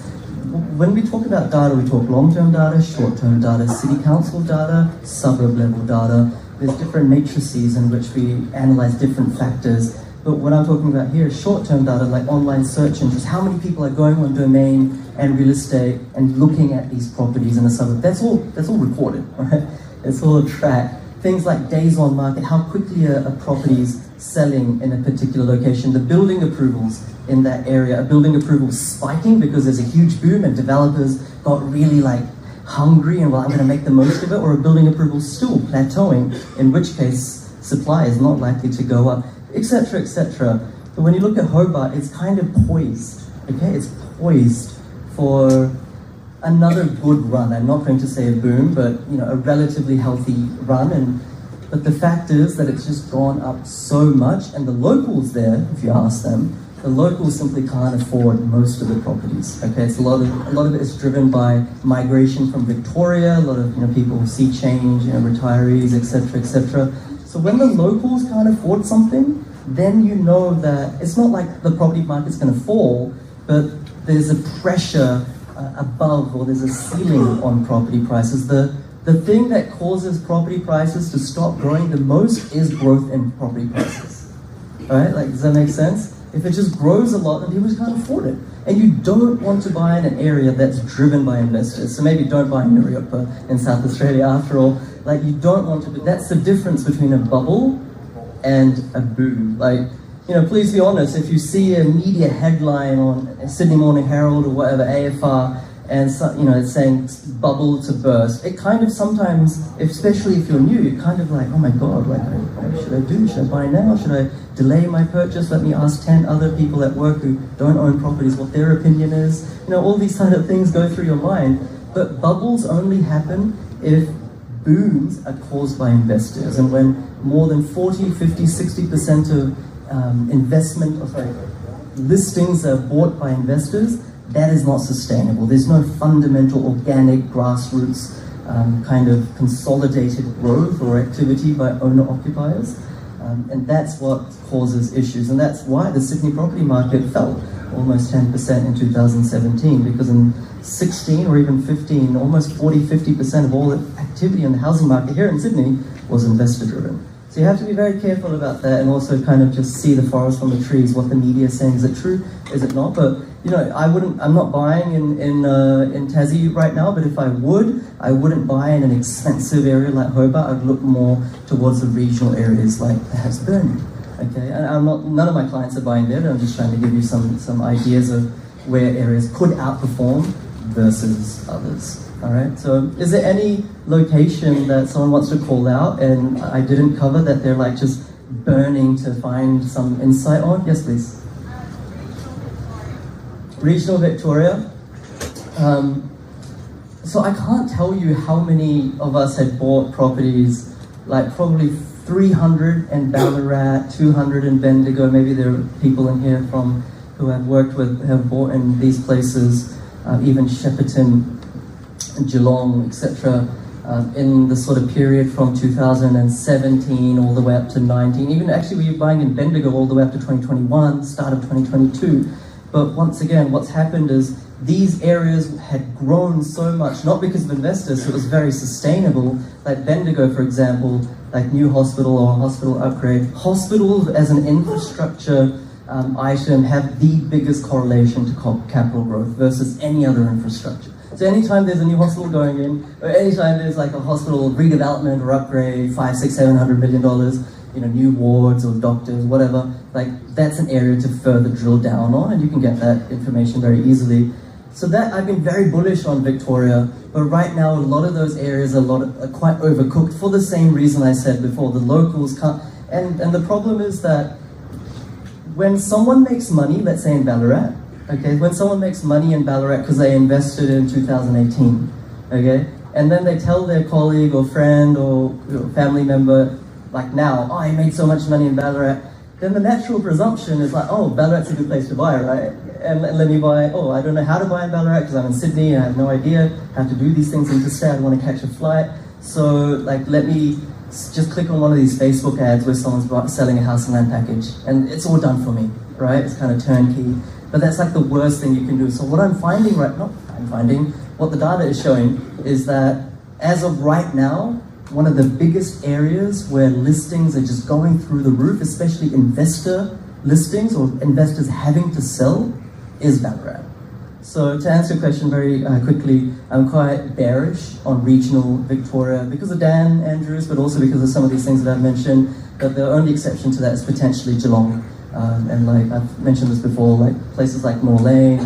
When we talk about data, we talk long-term data, short-term data, city council data, suburb-level data. There's different matrices in which we analyze different factors. But what I'm talking about here is short-term data, like online search interest. How many people are going on domain and real estate and looking at these properties in a suburb? That's all recorded, right? It's all tracked. Things like days on market, how quickly a property's selling in a particular location, the building approvals in that area, a building approval spiking because there's a huge boom and developers got really like hungry and well, I'm going to make the most of it, or a building approval still plateauing, in which case supply is not likely to go up, etc., etc. But when you look at Hobart, it's kind of poised, okay? It's poised for another good run. I'm not going to say a boom, but a relatively healthy run. But the fact is that it's just gone up so much, and the locals there, if you ask them, the locals simply can't afford most of the properties. Okay, it's a lot of it is driven by migration from Victoria. A lot of people see change, retirees, etc., etc. So when the locals can't afford something, then you know that it's not like the property market's going to fall, but there's a pressure above, or there's a ceiling on property prices. The thing that causes property prices to stop growing the most is growth in property prices. All right, like, does that make sense? If it just grows a lot, then people just can't afford it. And you don't want to buy in an area that's driven by investors. So maybe don't buy in Europa in South Australia after all. Like, you don't want to, but that's the difference between a bubble and a boom. Like, please be honest, if you see a media headline on Sydney Morning Herald or whatever, AFR, and it's saying bubble to burst, it kind of sometimes, especially if you're new, you're kind of like, oh my God, what should I do? Should I buy now? Should I delay my purchase? Let me ask 10 other people at work who don't own properties what their opinion is. All these kind of things go through your mind. But bubbles only happen if booms are caused by investors. And when more than 40, 50, 60% of listings are bought by investors, that is not sustainable. There's no fundamental, organic, grassroots kind of consolidated growth or activity by owner-occupiers. And that's what causes issues, and that's why the Sydney property market fell almost 10% in 2017, because in 16 or even 15, almost 40-50% of all the activity in the housing market here in Sydney was investor driven. So you have to be very careful about that, and also kind of just see the forest from the trees, what the media is saying. Is it true? Is it not? But you know, I'm not buying in Tassie right now, but if I wouldn't buy in an expensive area like Hobart. I'd look more towards the regional areas like perhaps Burnie. Okay, and none of my clients are buying there, but I'm just trying to give you some ideas of where areas could outperform versus others. All right, so is there any location that someone wants to call out and I didn't cover that they're like just burning to find some insight on? Yes, please. Regional Victoria. So I can't tell you how many of us had bought properties, like probably 300 in Ballarat, 200 in Bendigo. Maybe there are people in here from who I've worked with have bought in these places, even Shepparton, Geelong, etc. In the sort of period from 2017 all the way up to 19. Even actually we were buying in Bendigo all the way up to 2021, start of 2022. But once again, what's happened is these areas had grown so much, not because of investors, so it was very sustainable. Like Bendigo, for example, like new hospital or hospital upgrade. Hospitals as an infrastructure item have the biggest correlation to capital growth versus any other infrastructure. So anytime there's a new hospital going in, or anytime there's like a hospital redevelopment or upgrade, $500-700 million, you know, new wards or doctors, whatever, like that's an area to further drill down on, and you can get that information very easily. So that I've been very bullish on Victoria, but right now a lot of those areas are quite overcooked for the same reason I said before. The locals can't, and the problem is that when someone makes money, let's say in Ballarat, okay, when someone makes money in Ballarat because they invested in 2018, okay, and then they tell their colleague or friend or family member, like now, oh, I made so much money in Ballarat, then the natural presumption is like, oh, Ballarat's a good place to buy, right? And let me buy, oh, I don't know how to buy in Ballarat because I'm in Sydney, I have no idea how to do these things interstate, I want to catch a flight, so like let me just click on one of these Facebook ads where someone's selling a house and land package, and it's all done for me, right? It's kind of turnkey. But that's like the worst thing you can do. So what I'm finding what the data is showing is that as of right now, one of the biggest areas where listings are just going through the roof, especially investor listings or investors having to sell, is Ballarat. So to answer your question very quickly, I'm quite bearish on regional Victoria because of Dan Andrews, but also because of some of these things that I've mentioned, but the only exception to that is potentially Geelong. And like I've mentioned this before, like places like Moore Lane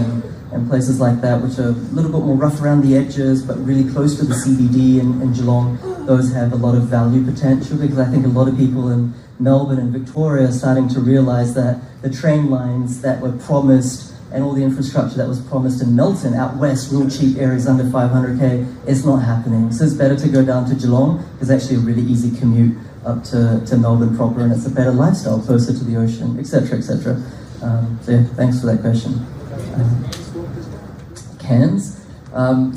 and places like that, which are a little bit more rough around the edges, but really close to the CBD in Geelong, those have a lot of value potential, because I think a lot of people in Melbourne and Victoria are starting to realise that the train lines that were promised and all the infrastructure that was promised in Melton, out west, real cheap areas under 500k, it's not happening. So it's better to go down to Geelong. It's actually a really easy commute up to Melbourne proper, and it's a better lifestyle closer to the ocean, etc., etc. So yeah, thanks for that question. Cairns.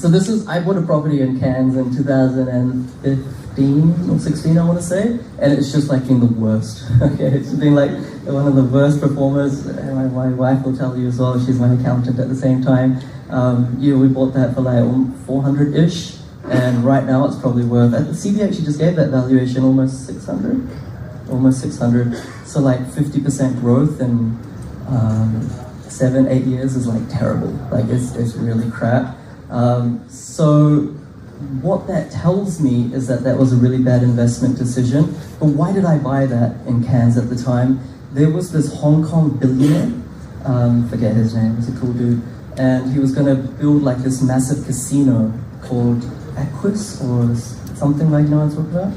So this is, I bought a property in Cairns in 2015 or 16, I want to say, and it's just like been the worst. Okay, it's been like one of the worst performers. My wife will tell you as well, she's my accountant at the same time. We bought that for like 400-ish, and right now it's probably worth, the CB actually just gave that valuation almost 600. So like 50% growth in 7-8 years is like terrible. Like it's really crap. So what that tells me is that was a really bad investment decision. But why did I buy that in Cairns at the time? There was this Hong Kong billionaire, forget his name, he's a cool dude, and he was going to build like this massive casino called Aquis or something, like, you know what I'm talking about?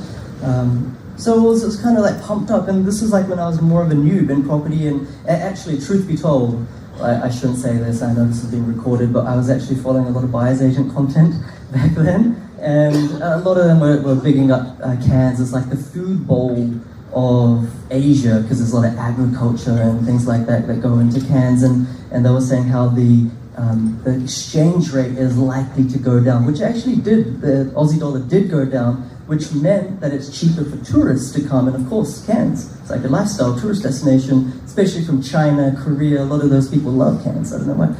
So it was kind of like pumped up, and this was like when I was more of a noob in property, and actually, truth be told, I shouldn't say this, I know this is being recorded, but I was actually following a lot of buyer's agent content back then, and a lot of them were bigging up Cairns as like the food bowl of Asia, because there's a lot of agriculture and things like that go into Cairns, and they were saying how the exchange rate is likely to go down, which actually did. The Aussie dollar did go down, which meant that it's cheaper for tourists to come. And of course, Cairns, it's like a lifestyle tourist destination, especially from China, Korea. A lot of those people love Cairns. I don't know why.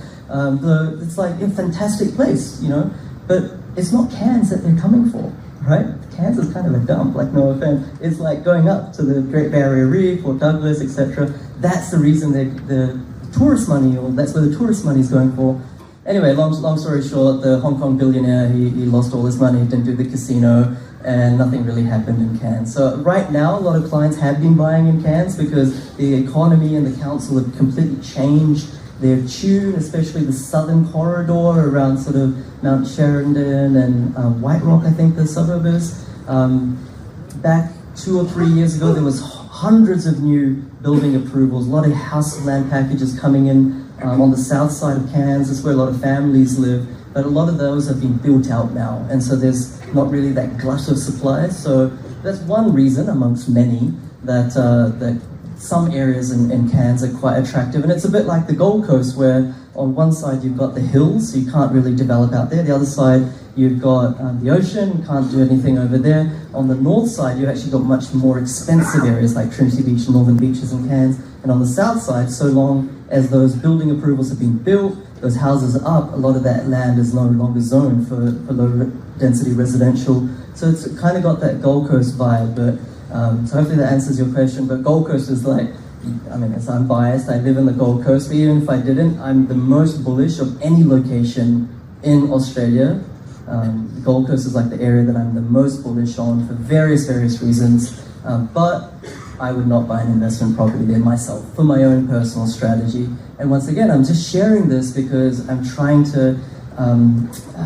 It's like a fantastic place, you know, but it's not Cairns that they're coming for, right? Cairns is kind of a dump, like no offense. It's like going up to the Great Barrier Reef or Douglas, etc. That's the reason the tourist money, or that's where the tourist money is going for. Anyway, long story short, the Hong Kong billionaire, he lost all his money, didn't do the casino, and nothing really happened in Cairns. So right now, a lot of clients have been buying in Cairns because the economy and the council have completely changed their tune, especially the southern corridor around sort of Mount Sheridan and White Rock, I think the suburb is. Back 2 or 3 years ago, there was hundreds of new building approvals, a lot of house land packages coming in on the south side of Cairns. That's where a lot of families live, but a lot of those have been built out now, and so there's not really that glut of supply. So that's one reason amongst many that that some areas in Cairns are quite attractive. And it's a bit like the Gold Coast, where on one side you've got the hills, so you can't really develop out there. The other side you've got the ocean, can't do anything over there. On the north side you've actually got much more expensive areas like Trinity Beach and Northern Beaches in Cairns. And on the south side, so long as those building approvals have been built, those houses are up, a lot of that land is no longer zoned for low density residential. So it's kind of got that Gold Coast vibe, but so hopefully that answers your question. But Gold Coast is like, I mean, as I'm biased, I live in the Gold Coast, but even if I didn't, I'm the most bullish of any location in Australia. The Gold Coast is like the area that I'm the most bullish on for various reasons, but I would not buy an investment property there myself for my own personal strategy. And once again, I'm just sharing this because I'm trying to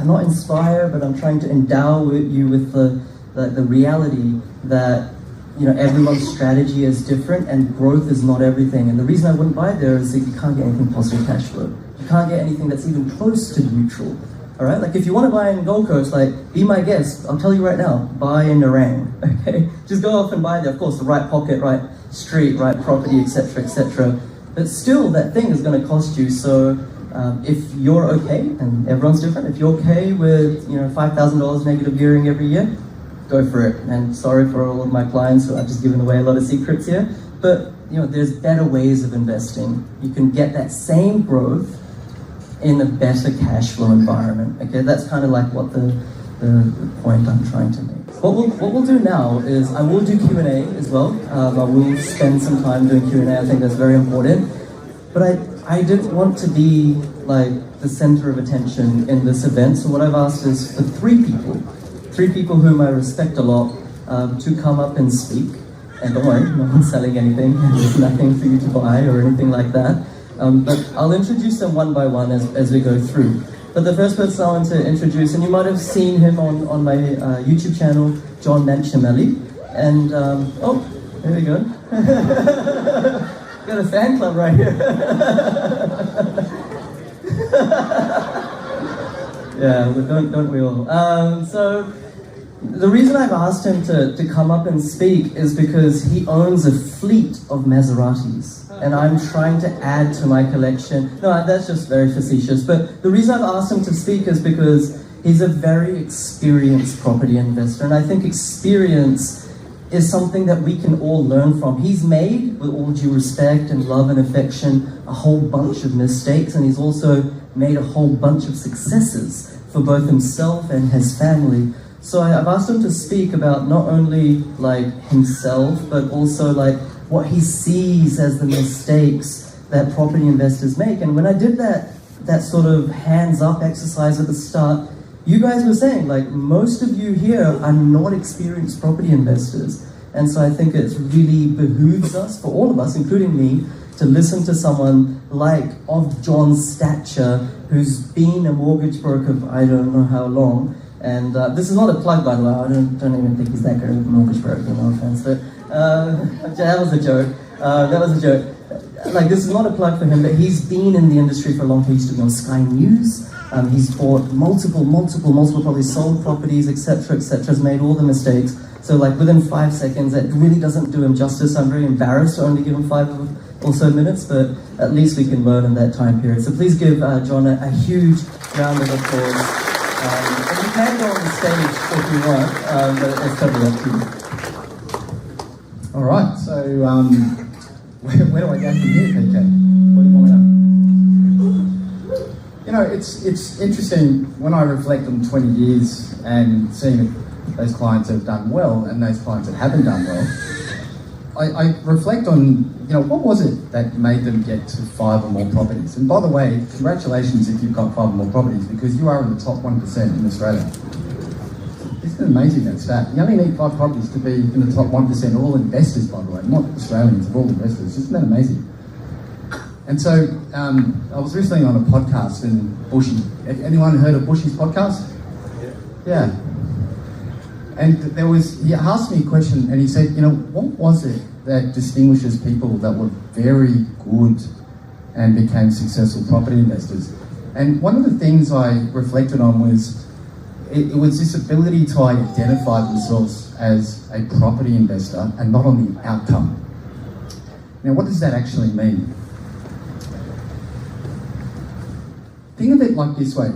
not inspire, but I'm trying to endow you with the reality that, you know, everyone's strategy is different and growth is not everything. And the reason I wouldn't buy there is that you can't get anything positive cash flow. You can't get anything that's even close to neutral. All right, like if you want to buy in Gold Coast, like be my guest. I'll tell you right now, buy in Nerang. Okay, just go off and buy there. Of course, the right pocket, right street, right property, etc., etc. But still, that thing is going to cost you. So if you're okay, and everyone's different, if you're okay with, you know, $5,000 negative gearing every year, go for it. And sorry for all of my clients who I've just given away a lot of secrets here, but you know, there's better ways of investing. You can get that same growth in a better cash flow environment. Okay, that's kind of like what the point I'm trying to make. What we'll do now is I will do Q&A as well. I will spend some time doing Q&A. I think that's very important. But I didn't want to be like the center of attention in this event. So what I've asked is for three people whom I respect a lot, to come up and speak. And don't worry, no one's selling anything. There's nothing for you to buy or anything like that. But I'll introduce them one by one as we go through. But the first person I want to introduce, and you might have seen him on my YouTube channel, John Manchamelli. And, oh, there we go. Got a fan club right here. Yeah, don't we all? So the reason I've asked him to come up and speak is because he owns a fleet of Maseratis. And I'm trying to add to my collection. No, that's just very facetious. But the reason I've asked him to speak is because he's a very experienced property investor. And I think experience is something that we can all learn from. He's made, with all due respect and love and affection, a whole bunch of mistakes. And he's also made a whole bunch of successes for both himself and his family. So I've asked him to speak about not only like himself, but also like what he sees as the mistakes that property investors make. And when I did that sort of hands up exercise at the start, you guys were saying like most of you here are not experienced property investors. And so I think it really behooves us, for all of us, including me, to listen to someone like of John's stature, who's been a mortgage broker for I don't know how long. And this is not a plug, by the way. I don't even think he's that great of a mortgage broker, no offense. But that was a joke. That was a joke. Like, this is not a plug for him, but he's been in the industry for a long time. He used to be on Sky News. He's bought multiple properties, sold properties, etc., has made all the mistakes. So, like, within 5 seconds, that really doesn't do him justice. I'm very embarrassed to only give him 5 or so minutes, but at least we can learn in that time period. So please give John a huge round of applause. And you can go on the stage if you want, but it's totally up to you. All right, so where do I go from here, PK? What do you want to know? You know, it's interesting when I reflect on 20 years and seeing those clients that have done well and those clients that haven't done well. I reflect on, you know, what was it that made them get to 5 or more properties? And by the way, congratulations if you've got 5 or more properties, because you are in the top 1% in Australia. Isn't it amazing, that stat? You only need 5 properties to be in the top 1%, all investors, by the way, not Australians, all investors. Isn't that amazing? And so, I was recently on a podcast in Bushy. Anyone heard of Bushy's podcast? Yeah. And he asked me a question, and he said, you know, what was it that distinguishes people that were very good and became successful property investors? And one of the things I reflected on was, it was this ability to identify themselves as a property investor and not on the outcome. Now, what does that actually mean? Think of it like this way.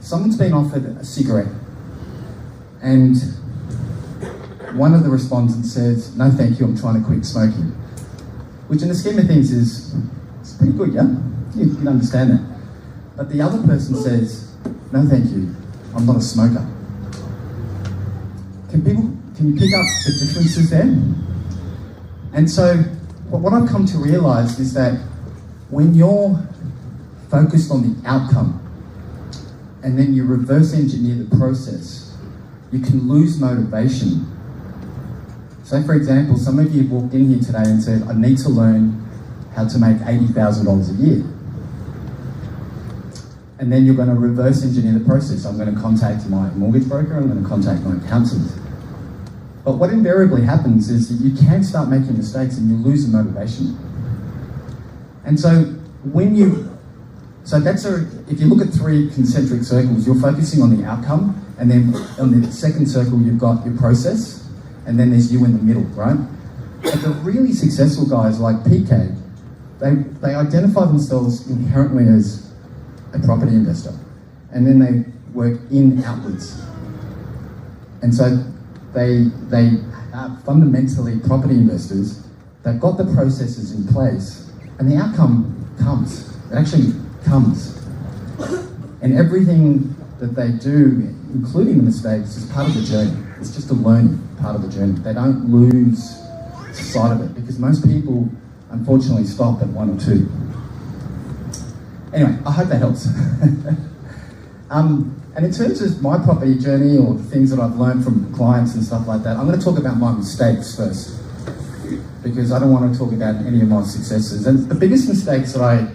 Someone's been offered a cigarette, and one of the respondents says, "No thank you, I'm trying to quit smoking." Which in the scheme of things is, it's pretty good, yeah? You can understand that. But the other person says, "No thank you, I'm not a smoker." Can you pick up the differences there? And so what I've come to realise is that when you're focused on the outcome and then you reverse engineer the process, you can lose motivation. So for example, some of you walked in here today and said, "I need to learn how to make $80,000 a year." And then you're going to reverse engineer the process. I'm going to contact my mortgage broker, I'm going to contact my accountant. But what invariably happens is that you can start making mistakes and you lose the motivation. And so if you look at 3 concentric circles, you're focusing on the outcome, and then on the second circle you've got your process, and then there's you in the middle, right? But the really successful guys like PK, they identify themselves inherently as a property investor, and then they work in outwards. And so they are fundamentally property investors. They've got the processes in place, and the outcome comes. It actually comes. And everything that they do, including the mistakes, is part of the journey. It's just a learning part of the journey. They don't lose sight of it, because most people unfortunately stop at 1 or 2. Anyway, I hope that helps. And in terms of my property journey or the things that I've learned from clients and stuff like that, I'm going to talk about my mistakes first, because I don't want to talk about any of my successes. And the biggest mistakes that I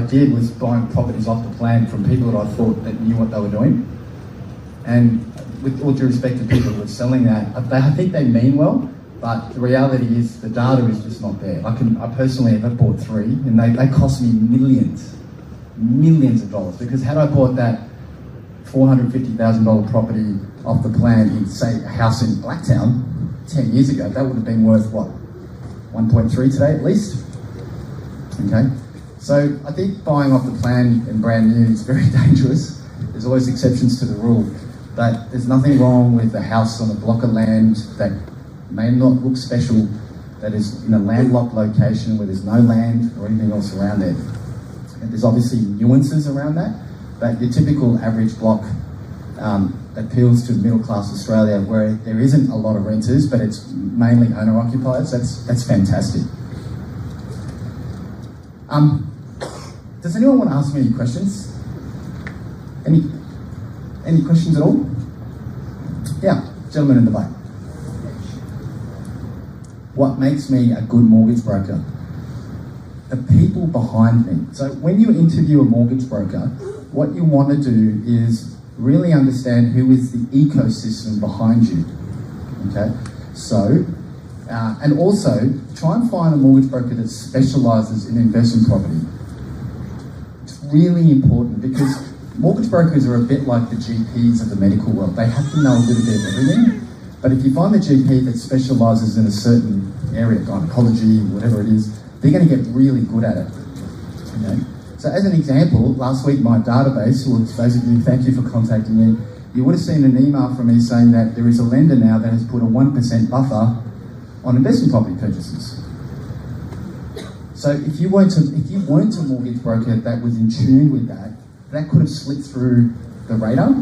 did was buying properties off the plan from people that I thought that knew what they were doing. And with all due respect to people who are selling that, I think they mean well, but the reality is the data is just not there. I personally have bought 3, and they cost me millions of dollars, because had I bought that $450,000 property off the plan in, say, a house in Blacktown 10 years ago, that would have been worth, what, 1.3 today at least? Okay, so I think buying off the plan and brand new is very dangerous. There's always exceptions to the rule, but there's nothing wrong with a house on a block of land that may not look special, that is in a landlocked location where there's no land or anything else around it. And there's obviously nuances around that, but your typical average block appeals to middle-class Australia, where there isn't a lot of renters, but it's mainly owner-occupiers. That's fantastic. Does anyone want to ask me any questions? Any questions at all? Yeah, gentleman in the back. What makes me a good mortgage broker? The people behind me. So when you interview a mortgage broker, what you want to do is really understand who is the ecosystem behind you. Okay, so and also try and find a mortgage broker that specialises in investment property. It's really important, because mortgage brokers are a bit like the GPs of the medical world. They have to know a little bit of everything, but if you find a GP that specialises in a certain area, gynecology, whatever it is, they're going to get really good at it. Okay? So as an example, last week my database, which basically thank you for contacting me, you would have seen an email from me saying that there is a lender now that has put a 1% buffer on investment property purchases. So if you weren't a mortgage broker that was in tune with that, that could have slipped through the radar.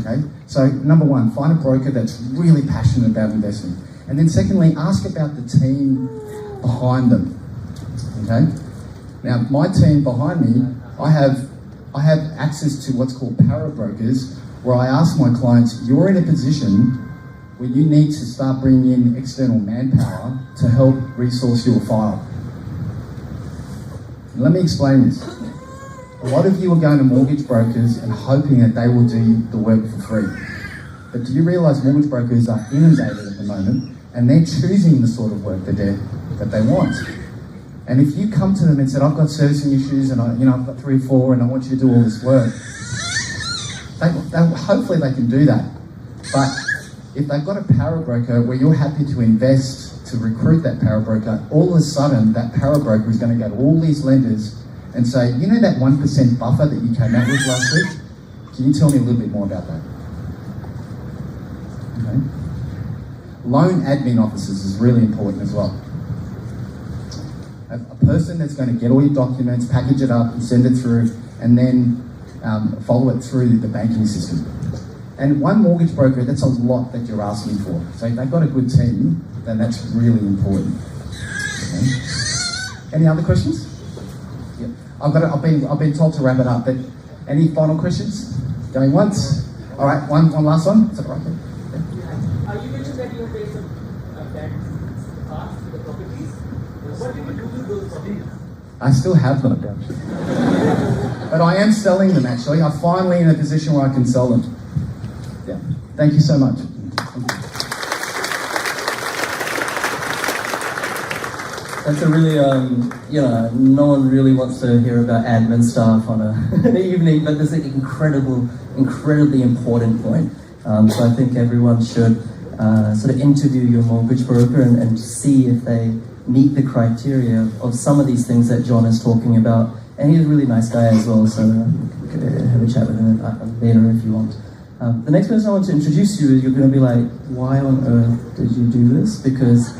Okay, so number one, find a broker that's really passionate about investing. And then secondly, ask about the team behind them. Okay, now my team behind me, I have access to what's called para brokers, where I ask my clients, you're in a position where you need to start bringing in external manpower to help resource your file. Let me explain this. A lot of you are going to mortgage brokers and hoping that they will do the work for free. But do you realise mortgage brokers are inundated at the moment and they're choosing the sort of work that they want? And if you come to them and said, I've got servicing issues and I've got 3 or 4 and I want you to do all this work, hopefully they can do that. But if they've got a para broker where you're happy to invest to recruit that para broker, all of a sudden that para broker is going to go to all these lenders and say, you know that 1% buffer that you came out with last week? Can you tell me a little bit more about that? Okay. Loan admin officers is really important as well. A person that's going to get all your documents, package it up and send it through, and then follow it through the banking system. And one mortgage broker, that's a lot that you're asking for. So if they've got a good team, then that's really important. Okay. Any other questions? Yep. I've been told to wrap it up, but any final questions? Going once? All right, one last one. Is that right? You mentioned that you paid some tax costs to the properties. What did you do with those properties? I still have them. But I am selling them actually. I'm finally in a position where I can sell them. Yeah. Thank you so much. Thank you. That's a really, no one really wants to hear about admin stuff on an evening, but there's an incredibly important point. So I think everyone should sort of interview your mortgage broker and see if they meet the criteria of some of these things that John is talking about. And he's a really nice guy as well, so have a chat with him later if you want. The next person I want to introduce you is you're going to be like, why on earth did you do this? Because,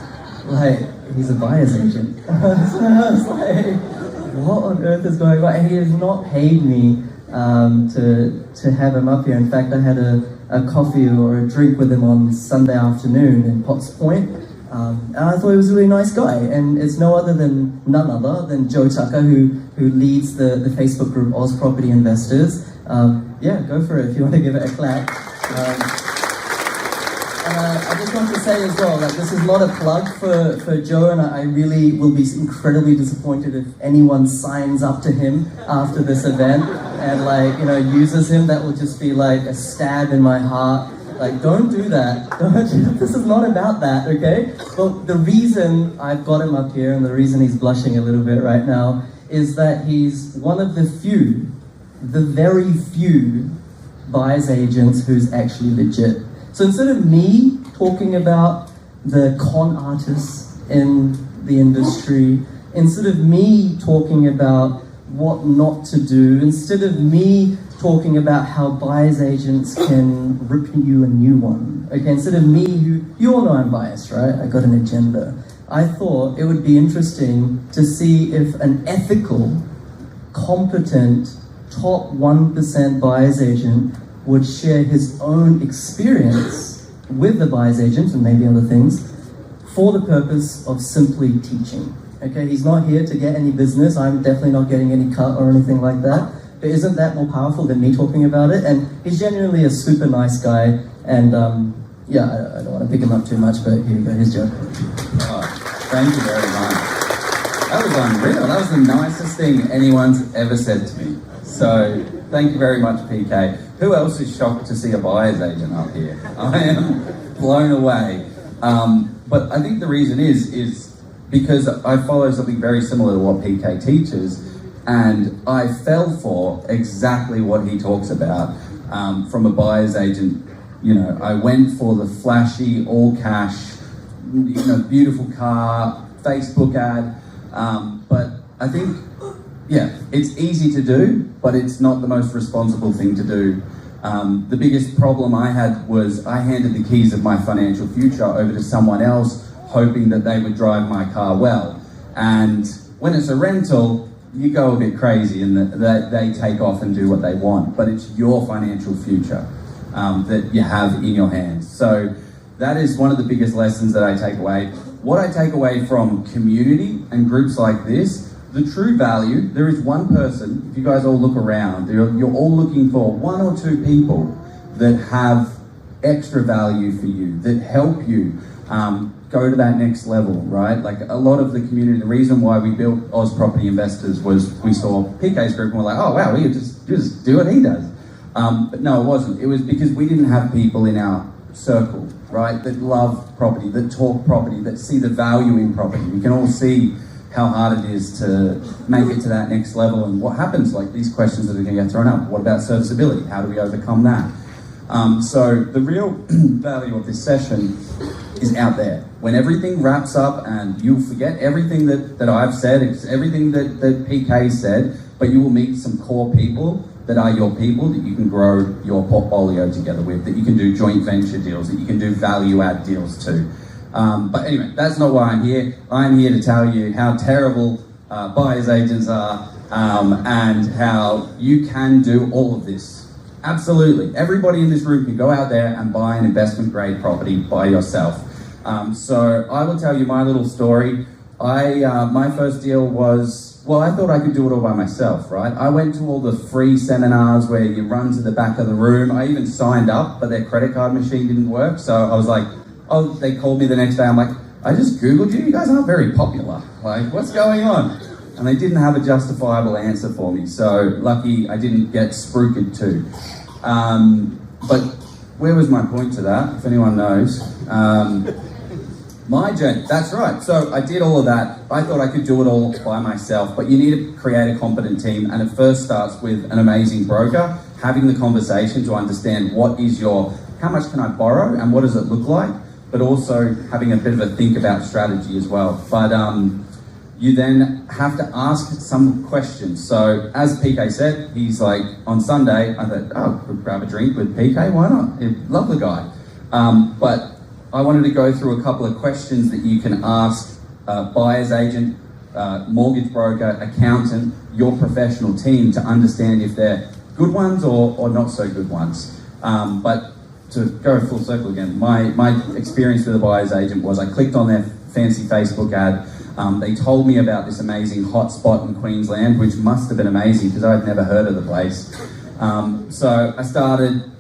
he's a buyer's agent. So I was like, what on earth is going on? And he has not paid me to have him up here. In fact, I had a coffee or a drink with him on Sunday afternoon in Potts Point. And I thought he was a really nice guy. And it's none other than Joe Tucker, who leads the Facebook group Oz Property Investors. Yeah, go for it if you want to give it a clap. And I just want to say as well, this is not a plug for Joe, and I really will be incredibly disappointed if anyone signs up to him after this event and uses him. That will just be like a stab in my heart. Don't do that. This is not about that, okay? But the reason I've got him up here and the reason he's blushing a little bit right now is that he's one of the very few buyer's agents who's actually legit. So instead of me talking about the con artists in the industry, instead of me talking about what not to do, instead of me talking about how buyer's agents can rip you a new one, okay, instead of me, you all know I'm biased, right? I got an agenda. I thought it would be interesting to see if an ethical, competent, top 1% buyer's agent would share his own experience with the buyer's agent and maybe other things for the purpose of simply teaching. Okay, he's not here to get any business. I'm definitely not getting any cut or anything like that. But isn't that more powerful than me talking about it? And he's genuinely a super nice guy. And I don't want to pick him up too much, but here you go, here's Joe. Oh, thank you very much. That was unreal. That was the nicest thing anyone's ever said to me. So thank you very much, PK. Who else is shocked to see a buyer's agent up here? I am blown away. But I think the reason is because I follow something very similar to what PK teaches, and I fell for exactly what he talks about from a buyer's agent. I went for the flashy, all cash, beautiful car, Facebook ad. But I think yeah, it's easy to do, but it's not the most responsible thing to do. The biggest problem I had was I handed the keys of my financial future over to someone else, hoping that they would drive my car well. And when it's a rental, you go a bit crazy and they take off and do what they want, but it's your financial future that you have in your hands. So that is one of the biggest lessons that I take away. What I take away from community and groups like this, the true value, there is one person, if you guys all look around, you're all looking for one or two people that have extra value for you, that help you go to that next level, right? Like a lot of the community, the reason why we built Oz Property Investors was we saw PK's group and we're like, oh wow, we just do what he does. But no, it wasn't. It was because we didn't have people in our circle, right, that love property, that talk property, that see the value in property. We can all see how hard it is to make it to that next level and what happens, like these questions that are going to get thrown up. What about serviceability? How do we overcome that? So the real value of this session is out there. When everything wraps up and you'll forget everything that I've said, it's everything that PK said, but you will meet some core people that are your people that you can grow your portfolio together with, that you can do joint venture deals, that you can do value add deals too. But anyway, that's not why I'm here. I'm here to tell you how terrible buyer's agents are and how you can do all of this. Absolutely. Everybody in this room can go out there and buy an investment grade property by yourself. So I will tell you my little story. My first deal was, well, I thought I could do it all by myself, right? I went to all the free seminars where you run to the back of the room. I even signed up, but their credit card machine didn't work. So I was like, oh, they called me the next day. I'm like, I just Googled you. You guys aren't very popular. Like, what's going on? And they didn't have a justifiable answer for me. So lucky I didn't get spruiked too. But where was my point to that, if anyone knows? My journey, that's right. So I did all of that. I thought I could do it all by myself, but you need to create a competent team, and it first starts with an amazing broker, having the conversation to understand what is how much can I borrow and what does it look like, but also having a bit of a think about strategy as well. But you then have to ask some questions. So as PK said, he's like, on Sunday, I thought, oh, we'll grab a drink with PK, why not? Love the guy. But I wanted to go through a couple of questions that you can ask buyer's agent, mortgage broker, accountant, your professional team to understand if they're good ones or not so good ones. But to go full circle again, my experience with a buyer's agent was I clicked on their fancy Facebook ad. They told me about this amazing hotspot in Queensland, which must have been amazing because I'd never heard of the place. So I started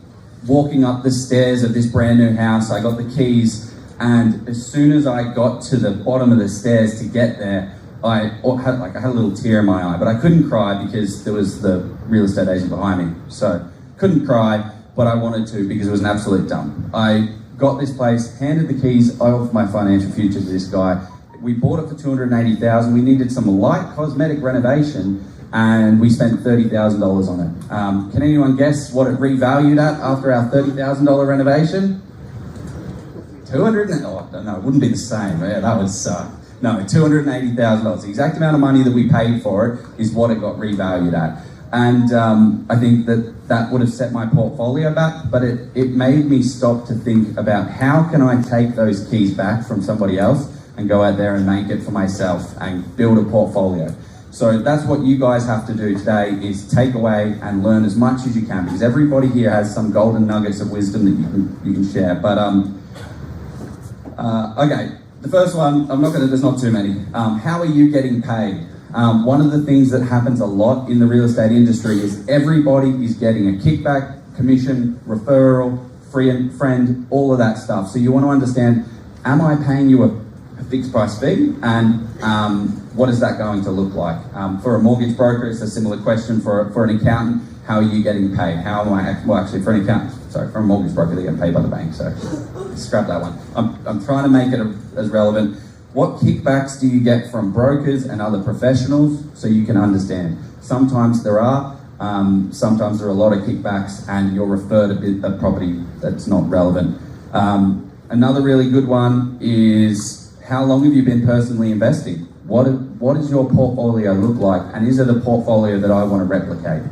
walking up the stairs of this brand new house. I got the keys, and as soon as I got to the bottom of the stairs to get there, I had a little tear in my eye, but I couldn't cry because there was the real estate agent behind me. So couldn't cry, but I wanted to because it was an absolute dump. I got this place, handed the keys of my financial future to this guy. We bought it for $280,000. We needed some light cosmetic renovation, and we spent $30,000 on it. Can anyone guess what it revalued at after our $30,000 renovation? No, it wouldn't be the same. Yeah, that would suck. No, $280,000. The exact amount of money that we paid for it is what it got revalued at. And I think that would have set my portfolio back, but it made me stop to think about how can I take those keys back from somebody else and go out there and make it for myself and build a portfolio. So that's what you guys have to do today, is take away and learn as much as you can, because everybody here has some golden nuggets of wisdom that you can share. But okay, the first one, there's not too many. How are you getting paid? One of the things that happens a lot in the real estate industry is everybody is getting a kickback, commission, referral, friend, all of that stuff. So you want to understand, am I paying you a fixed price fee, and what is that going to look like? For a mortgage broker, it's a similar question. For an accountant, how are you getting paid? How am I, well actually for an accountant, sorry, for a mortgage broker, they get paid by the bank, so scrap that one. I'm trying to make it as relevant. What kickbacks do you get from brokers and other professionals so you can understand? Sometimes there are, sometimes there are a lot of kickbacks and you're referred a property that's not relevant. Another really good one is, how long have you been personally investing? What does your portfolio look like, and is it a portfolio that I want to replicate?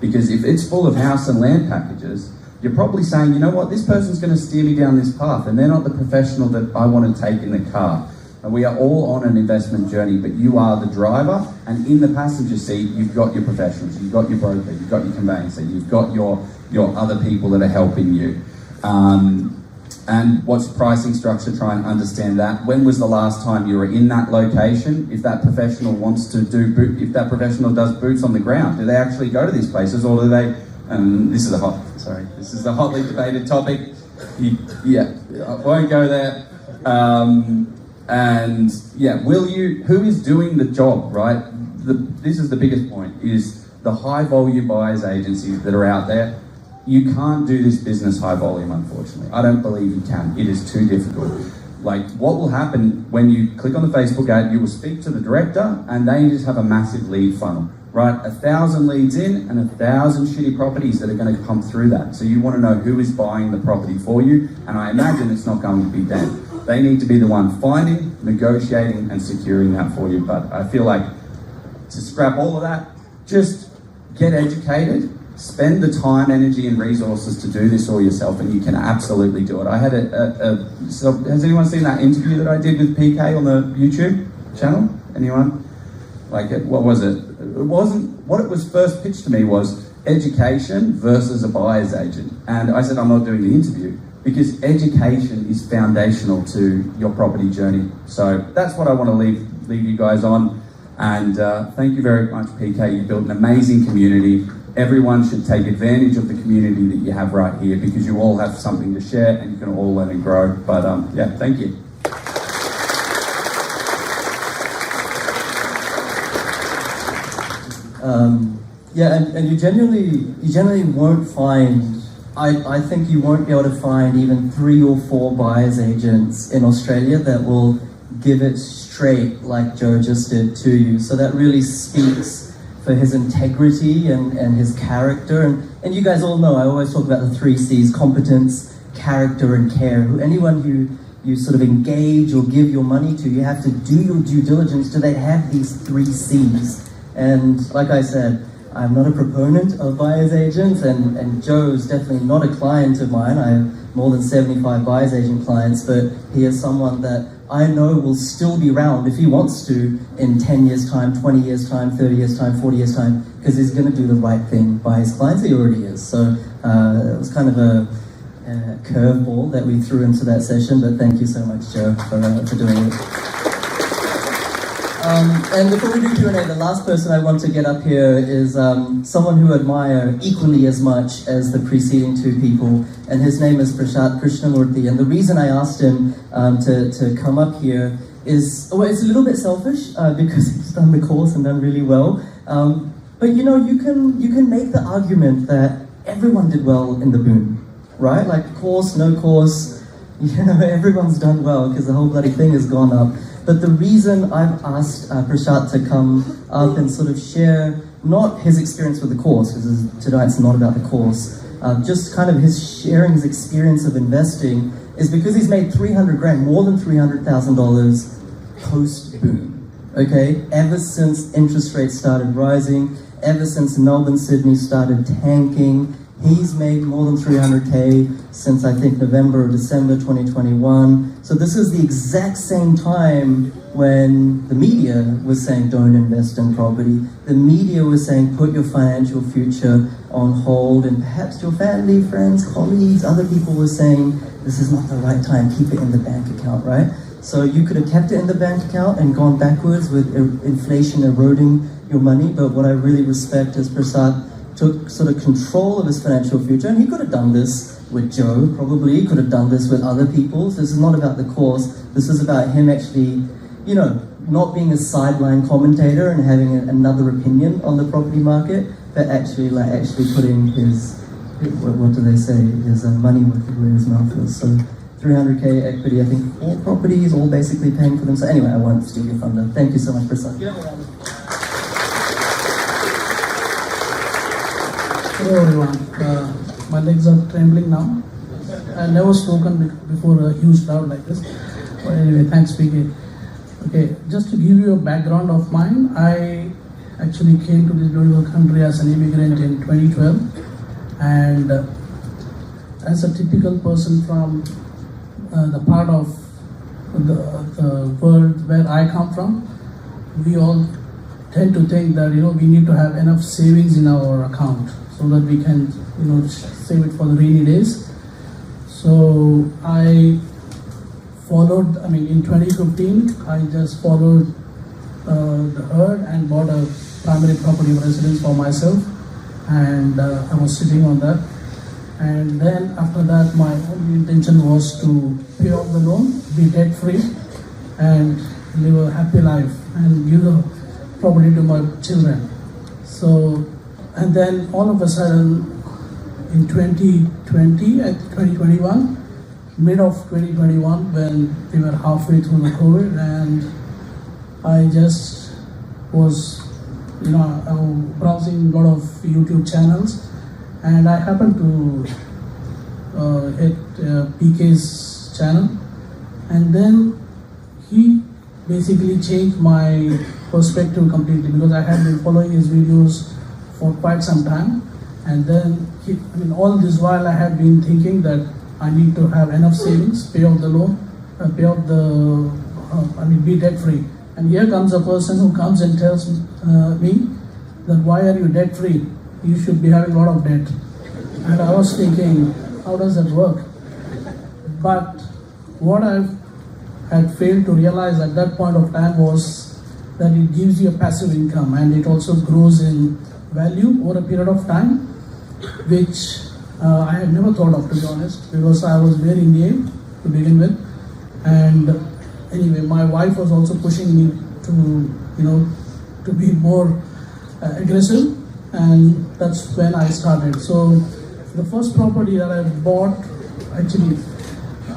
Because if it's full of house and land packages, you're probably saying, you know what, this person's going to steer me down this path, and they're not the professional that I want to take in the car. And we are all on an investment journey, but you are the driver, and in the passenger seat, you've got your professionals, you've got your broker, you've got your conveyancer, you've got your other people that are helping you. And what's pricing structure, try and understand that. When was the last time you were in that location? If that professional wants to if that professional does boots on the ground, do they actually go to these places, or do they, this is a hotly debated topic. I won't go there. And yeah, who is doing the job, right? This is the biggest point, is the high volume buyers agencies that are out there. You can't do this business high volume, unfortunately. I don't believe you can. It is too difficult. Like, what will happen when you click on the Facebook ad, you will speak to the director and they just have a massive lead funnel, right? 1,000 leads in and 1,000 shitty properties that are going to come through that. So you want to know who is buying the property for you, and I imagine it's not going to be them. They need to be the one finding, negotiating and securing that for you. But I feel like to scrap all of that, just get educated, spend the time, energy and resources to do this all yourself, and you can absolutely do it. I had so has anyone seen that interview that I did with PK on the YouTube channel? Anyone? Like, what was it? It wasn't, what it was first pitched to me was education versus a buyer's agent. And I said, I'm not doing the interview, because education is foundational to your property journey. So that's what I want to leave you guys on. And thank you very much, PK. You built an amazing community. Everyone should take advantage of the community that you have right here, because you all have something to share and you can all learn and grow. But yeah, thank you. And you generally won't find, I think you won't be able to find even 3 or 4 buyer's agents in Australia that will give it straight like Joe just did to you. So that really speaks for his integrity and his character. And you guys all know, I always talk about the 3 C's: competence, character, and care. Anyone who you sort of engage or give your money to, you have to do your due diligence. Do they have these 3 C's? And like I said, I'm not a proponent of buyer's agents, and Joe's definitely not a client of mine. I have more than 75 buyer's agent clients, but he is someone that I know will still be around if he wants to in 10 years' time, 20 years' time, 30 years' time, 40 years' time, because he's going to do the right thing by his clients. He already is. So it was kind of a curveball that we threw into that session, but thank you so much, Joe, for doing it. And before we do Q&A, the last person I want to get up here is someone who I admire equally as much as the preceding 2 people, and his name is Prashant Krishnamurthy. And the reason I asked him to come up here is, well, it's a little bit selfish because he's done the course and done really well. But you know, you can make the argument that everyone did well in the boom, right? Like, course, no course, you know, everyone's done well because the whole bloody thing has gone up. But the reason I've asked Prashant to come up and sort of share not his experience with the course, because tonight's not about the course, just kind of sharing his experience of investing, is because he's made 300 grand, more than $300,000 post-boom, okay? Ever since interest rates started rising, ever since Melbourne, Sydney started tanking, he's made more than 300K since, I think, November or December 2021. So this is the exact same time when the media was saying don't invest in property. The media was saying put your financial future on hold, and perhaps your family, friends, colleagues, other people were saying this is not the right time, keep it in the bank account, right? So you could have kept it in the bank account and gone backwards with inflation eroding your money, but what I really respect is Prasad took sort of control of his financial future, and he could have done this with Joe, probably. He could have done this with other people. So this is not about the course. This is about him actually, you know, not being a sideline commentator and having another opinion on the property market, but actually putting his, what do they say, his money where his mouth is. So 300K equity, I think 4 properties, all basically paying for them. So anyway, I won't steal your thunder. Thank you so much, Prasad. Hello everyone, my legs are trembling now. I've never spoken before a huge crowd like this. But anyway, thanks PK. Okay, just to give you a background of mine, I actually came to this beautiful country as an immigrant in 2012, and as a typical person from the part of the world where I come from, we all tend to think that we need to have enough savings in our account so that we can save it for the rainy days. So I followed. In 2015, I just followed the herd and bought a primary property residence for myself, and I was sitting on that. And then after that, my only intention was to pay off the loan, be debt free, and live a happy life and give the property to my children. So, and then all of a sudden, in 2021, mid of 2021, when we were halfway through the COVID, and I just was, browsing a lot of YouTube channels, and I happened to hit PK's channel, and then he basically changed my perspective completely, because I had been following his videos for quite some time, and then all this while I had been thinking that I need to have enough savings, pay off the loan, be debt free. And here comes a person who comes and tells me that why are you debt free? You should be having a lot of debt. And I was thinking, how does that work? But what I had failed to realize at that point of time was that it gives you a passive income, and it also grows in value over a period of time, which I had never thought of, to be honest, because I was very naive to begin with. And anyway, my wife was also pushing me to be more aggressive, and that's when I started. So the first property that I bought, actually,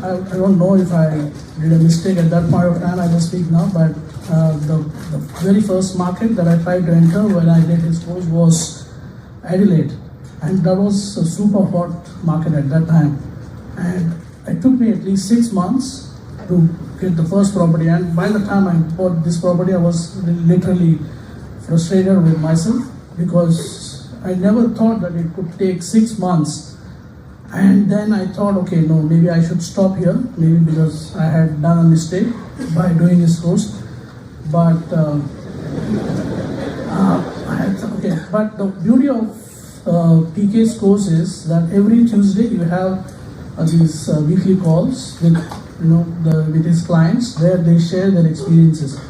I don't know if I did a mistake at that point of time, I will speak now, but the very first market that I tried to enter when I did this course was Adelaide. And that was a super hot market at that time. And it took me at least 6 months to get the first property. And by the time I bought this property, I was literally frustrated with myself, because I never thought that it could take 6 months. And then I thought, okay, no, maybe I should stop here, maybe because I had done a mistake by doing this course. But but the beauty of PK's course is that every Tuesday you have these weekly calls with with his clients, where they share their experiences.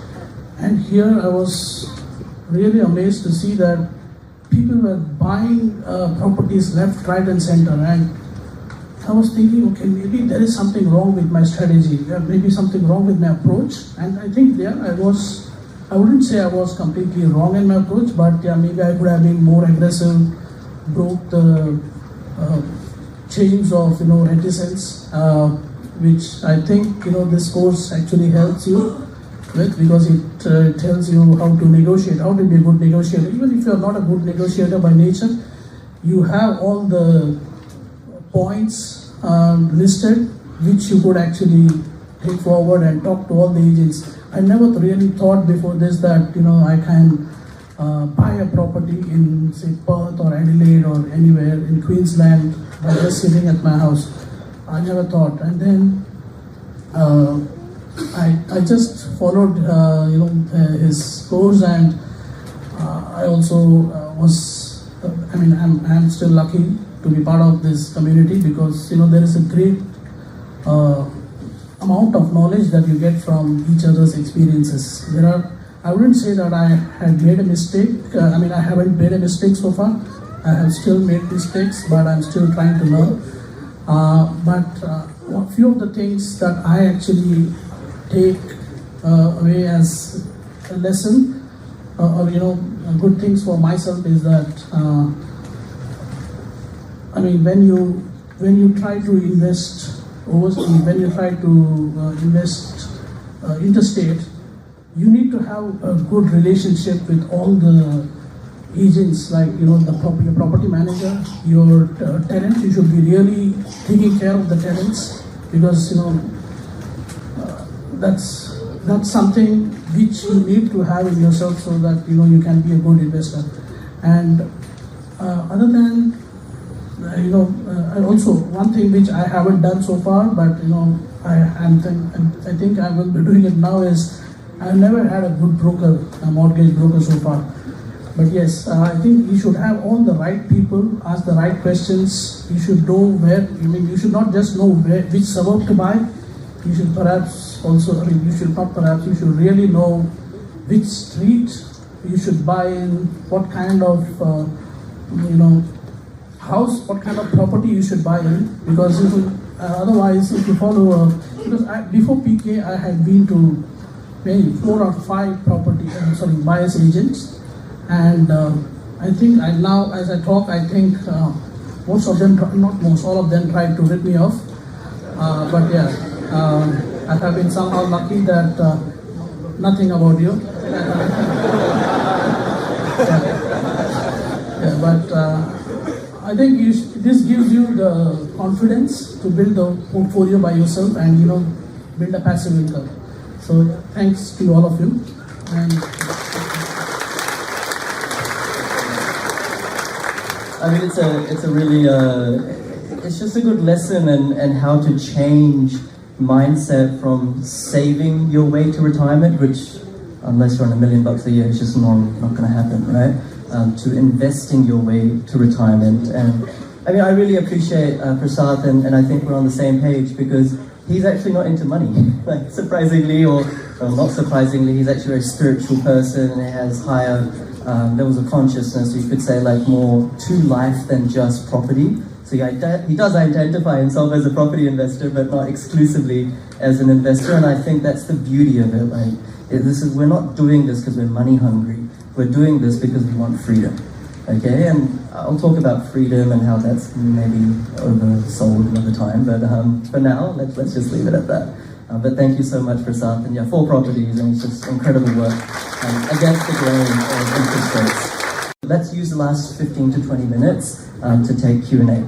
And here I was really amazed to see that people were buying properties left, right, and center. And I was thinking, okay, maybe there is something wrong with my strategy, maybe something wrong with my approach. And I think I wouldn't say I was completely wrong in my approach, but maybe I could have been more aggressive, broke the chains of reticence, which I think this course actually helps you with, because it tells you how to negotiate, how to be a good negotiator. Even if you're not a good negotiator by nature, you have all the points listed which you could actually take forward and talk to all the agents. I never really thought before this that I can buy a property in, say, Perth or Adelaide or anywhere in Queensland by just sitting at my house. I never thought. And then I just followed his course, and I also I'm still lucky to be part of this community, because there is a great amount of knowledge that you get from each other's experiences. I wouldn't say that I had made a mistake. I haven't made a mistake so far. I have still made mistakes, but I'm still trying to learn. But a few of the things that I actually take away as a lesson, good things for myself, is that when you try to invest overseas, when you try to invest interstate, you need to have a good relationship with all the agents, like your property manager, your tenant. You should be really taking care of the tenants, because that's that's something which you need to have in yourself so that you can be a good investor. And other than and also one thing which I haven't done so far, but I think I will be doing it now, is I've never had a good broker, a mortgage broker so far. But yes, I think you should have all the right people, ask the right questions. You should know you should not just know which suburb to buy. You should perhaps also, you should really know which street you should buy in, what kind of, house, what kind of property you should buy in. Because otherwise, if you follow, before PK, I had been to maybe 4 or 5 buyer's agents. And I think now, as I talk, I think most of them, not most, all of them tried to rip me off. But yeah, I have been somehow lucky that nothing about you. But I think this gives you the confidence to build a portfolio by yourself and build a passive income. So thanks to all of you. And I mean, it's a really, it's just a good lesson and how to change mindset from saving your way to retirement, which, unless you're on $1 million a year, it's just not going to happen, right? To investing your way to retirement. And I mean, I really appreciate Prasad, and I think we're on the same page, because he's actually not into money. Like, surprisingly, or not surprisingly, he's actually a very spiritual person, and he has higher levels of consciousness, you could say, like more to life than just property. So he does identify himself as a property investor, but not exclusively as an investor. And I think that's the beauty of it. Like, we're not doing this because we're money hungry. We're doing this because we want freedom. Okay, and I'll talk about freedom and how that's maybe oversold another time. But for now, let's just leave it at that. But thank you so much, Prasad. And yeah, 4 properties, and it's just incredible work against the grain of interest rates. Let's use the last 15 to 20 minutes to take Q&A.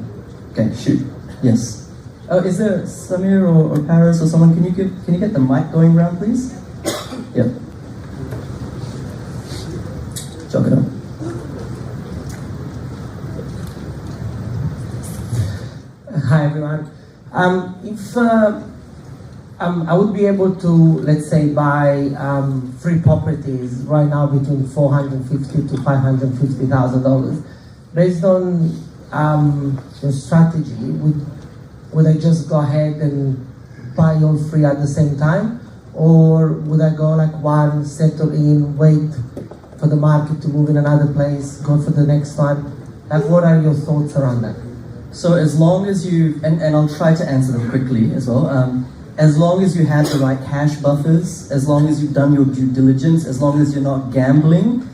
Okay, shoot. Yes. Oh, is there Samir or Paris or someone? Can you get the mic going round, please? Yep. Chalk it up. Hi everyone. If I would be able to, let's say, buy 3 properties right now between $450,000 to $550,000, based on your strategy, would I just go ahead and buy all 3 at the same time, or would I go like one, settle in, wait for the market to move in another place, go for the next one? Like, what are your thoughts around that? So as long as you, and I'll try to answer them quickly as well, as long as you have the right cash buffers, as long as you've done your due diligence, as long as you're not gambling,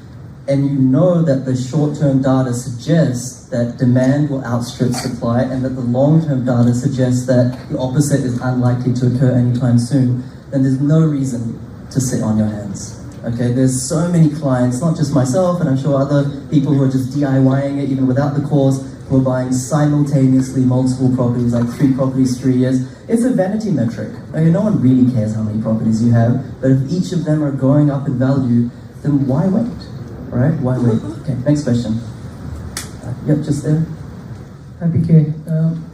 and you know that the short-term data suggests that demand will outstrip supply, and that the long-term data suggests that the opposite is unlikely to occur anytime soon, then there's no reason to sit on your hands. Okay, there's so many clients, not just myself, and I'm sure other people who are just DIYing it even without the course, who are buying simultaneously multiple properties, like 3 properties, 3 years. It's a vanity metric. Okay, no one really cares how many properties you have, but if each of them are going up in value, then why wait? All right, why wait? Okay, next question. Yep, just there. Hi, PK.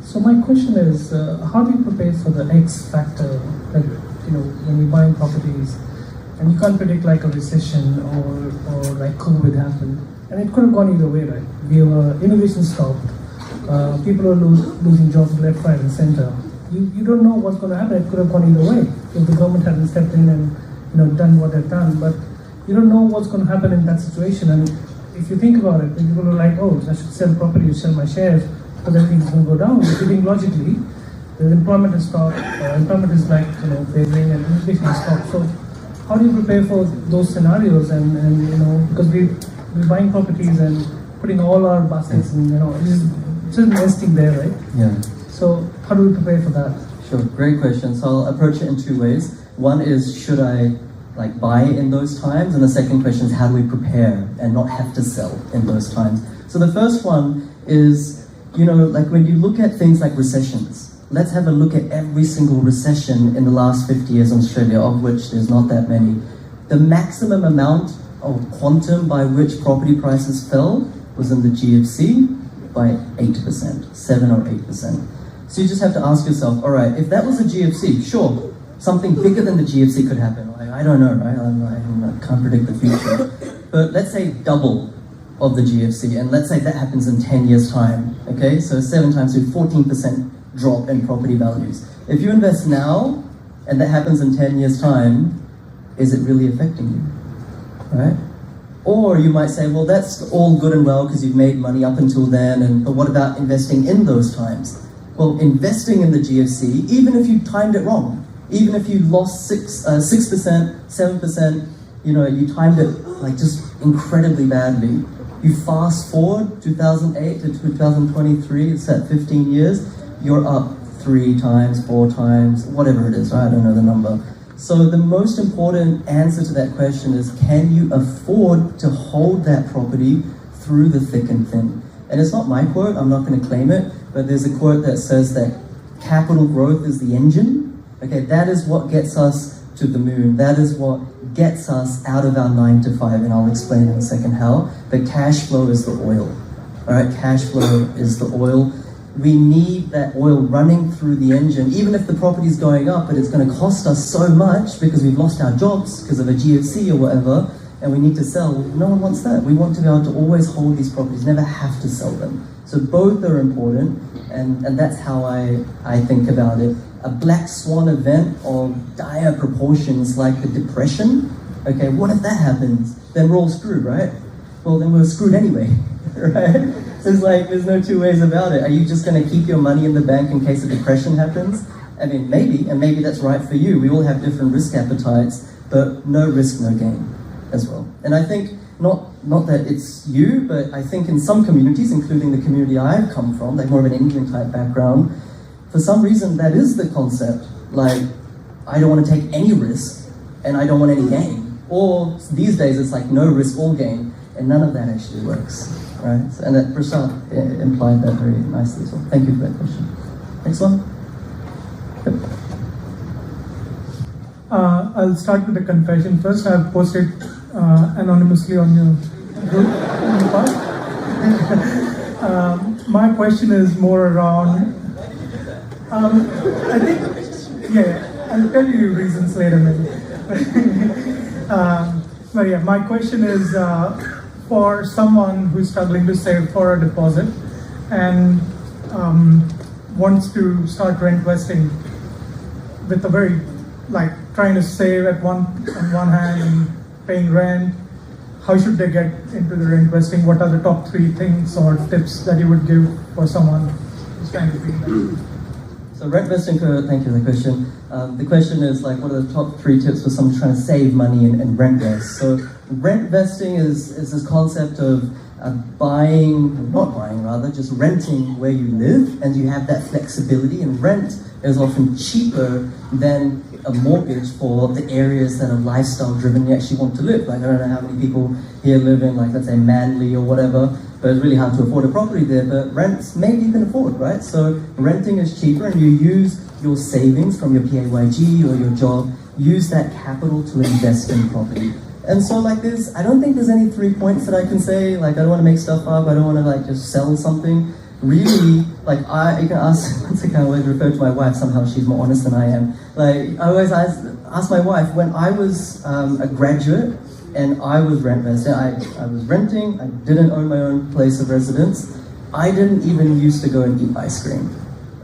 So my question is, how do you prepare for the X factor? Like, when you're buying properties, and you can't predict like a recession or like COVID happened, and it could have gone either way, right? We have innovation stopped. People are losing jobs left, right, and center. You don't know what's going to happen. It could have gone either way if the government hadn't stepped in and done what they've done. But you don't know what's going to happen in that situation. And if you think about it, people are like, oh, I should sell property, sell my shares, because everything's going to go down. If you think logically, the employment is stopped. Employment is like favoring, and inflation is stopped. So how do you prepare for those scenarios? And because we're buying properties and putting all our baskets in, just investing there, right? Yeah. So how do we prepare for that? Sure, great question. So I'll approach it in 2 ways. One is, should I buy in those times? And the second question is, how do we prepare and not have to sell in those times? So the first one is, when you look at things like recessions, let's have a look at every single recession in the last 50 years in Australia, of which there's not that many. The maximum amount of quantum by which property prices fell was in the GFC by 8%, 7 or 8%. So you just have to ask yourself, all right, if that was a GFC, sure, something bigger than the GFC could happen. I don't know, right? I can't predict the future. But let's say double of the GFC, and let's say that happens in 10 years' time, okay? So 7 times 2, 14% drop in property values. If you invest now, and that happens in 10 years' time, is it really affecting you, right? Or you might say, well, that's all good and well because you've made money up until then, but what about investing in those times? Well, investing in the GFC, even if you timed it wrong, even if you lost 6%, 7%, you timed it like just incredibly badly. You fast forward 2008 to 2023, it's at 15 years, you're up 3 times, 4 times, whatever it is, right? I don't know the number. So the most important answer to that question is, can you afford to hold that property through the thick and thin? And it's not my quote, I'm not going to claim it, but there's a quote that says that capital growth is the engine. Okay, that is what gets us to the moon. That is what gets us out of our 9 to 5, and I'll explain in a second how. But cash flow is the oil. All right, cash flow is the oil. We need that oil running through the engine, even if the property's going up, but it's going to cost us so much because we've lost our jobs because of a GFC or whatever, and we need to sell. No one wants that. We want to be able to always hold these properties, never have to sell them. So both are important, and that's how I think about it. A black swan event of dire proportions like the Depression, okay, what if that happens? Then we're all screwed, right? Well, then we're screwed anyway, right? It's like, there's no two ways about it. Are you just going to keep your money in the bank in case a depression happens? I mean, maybe, and maybe that's right for you. We all have different risk appetites, but no risk, no gain as well. And I think, not that it's you, but I think in some communities, including the community I've come from, like more of an Indian type background, for some reason that is the concept. Like, I don't want to take any risk, and I don't want any gain. Or these days it's like no risk, all gain, and none of that actually works. Right? And that Prashant implied that very nicely as well. Thank you for that question. Next one. Yep. I'll start with a confession first. I've posted anonymously on your group in the past. My question is more around, I think, I'll tell you reasons later maybe. But yeah, my question is, for someone who's struggling to save for a deposit and wants to start rent investing with a very, like, trying to save on one hand and paying rent, how should they get into the rent investing? What are the top 3 things or tips that you would give for someone who's trying to do that? So rent investing, thank you for the question. The question is like, what are the top 3 tips for someone trying to save money and rent invest? So rent investing is this concept of just renting where you live, and you have that flexibility, and rent is often cheaper than a mortgage for the areas that are lifestyle driven you actually want to live. Like, I don't know how many people here live in, like, let's say Manly or whatever, but it's really hard to afford a property there, but rents maybe you can afford, right? So renting is cheaper, and you use your savings from your PAYG or your job, use that capital to invest in property. And so like this, I don't think there's any 3 points that I can say, like, I don't want to make stuff up, I don't want to like just sell something. Really, like, you can ask, once again, I always refer to my wife, somehow she's more honest than I am. Like, I always ask my wife, when I was a graduate and I was rent investing, I was renting, I didn't own my own place of residence, I didn't even used to go and eat ice cream,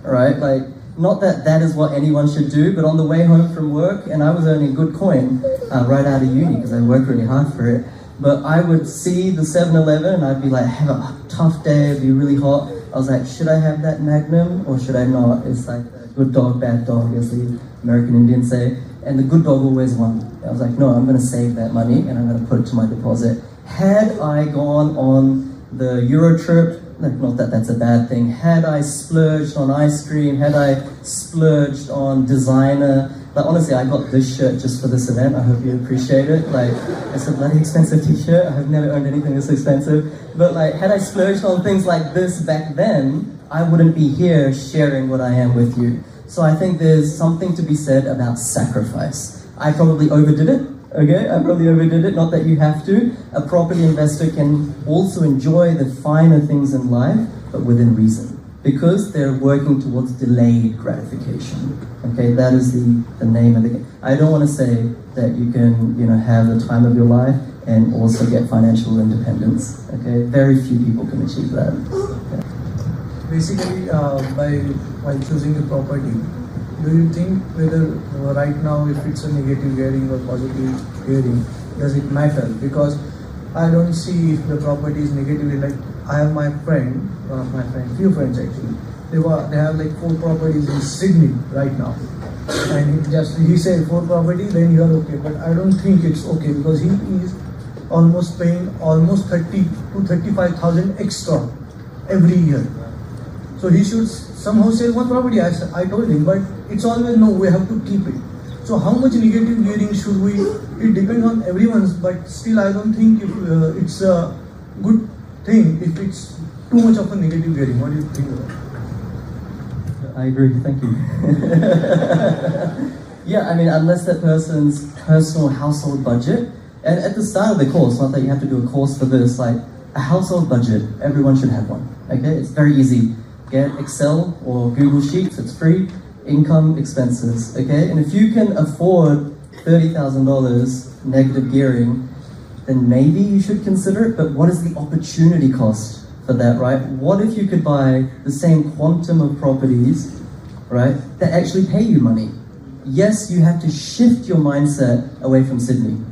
right? Like, not that that is what anyone should do, but on the way home from work, and I was earning good coin right out of uni because I worked really hard for it, but I would see the 7-Eleven and I'd be like, have a tough day, it'd be really hot. I was like, should I have that Magnum or should I not? It's like good dog, bad dog, as the American Indians say. And the good dog always won. I was like, no, I'm going to save that money and I'm going to put it to my deposit. Had I gone on the Euro trip, not that that's a bad thing, had I splurged on ice cream, had I splurged on designer, like honestly, I got this shirt just for this event, I hope you appreciate it. Like, it's a bloody expensive t-shirt, I've never owned anything this expensive. But like, had I splurged on things like this back then, I wouldn't be here sharing what I am with you. So I think there's something to be said about sacrifice. I probably overdid it, okay? I probably overdid it, not that you have to. A property investor can also enjoy the finer things in life, but within reason, because they're working towards delayed gratification. Okay, that is the name of the game. I don't want to say that you can, have the time of your life and also get financial independence. Okay, very few people can achieve that. Okay. Basically, while choosing a property, do you think whether right now if it's a negative gearing or positive gearing, does it matter? Because I don't see if the property is negatively, like I have my friend, one of my friends, few friends actually, they have like 4 properties in Sydney right now. And he said 4 properties, then you are okay. But I don't think it's okay because he is almost paying almost 30 to 35,000 extra every year. So he should somehow sell one property. I told him, but it's always no, we have to keep it. So how much negative gearing should we? It depends on everyone's, but still I don't think if it's a good thing if it's too much of a negative gearing. What do you think about it? I agree, thank you. Yeah, I mean, unless that person's personal household budget, and at the start of the course, not that you have to do a course for this, like a household budget, everyone should have one, okay? It's very easy. Get Excel or Google Sheets, it's free. Income, expenses, okay? And if you can afford $30,000 negative gearing, then maybe you should consider it, but what is the opportunity cost for that, right? What if you could buy the same quantum of properties, right, that actually pay you money? Yes, you have to shift your mindset away from Sydney.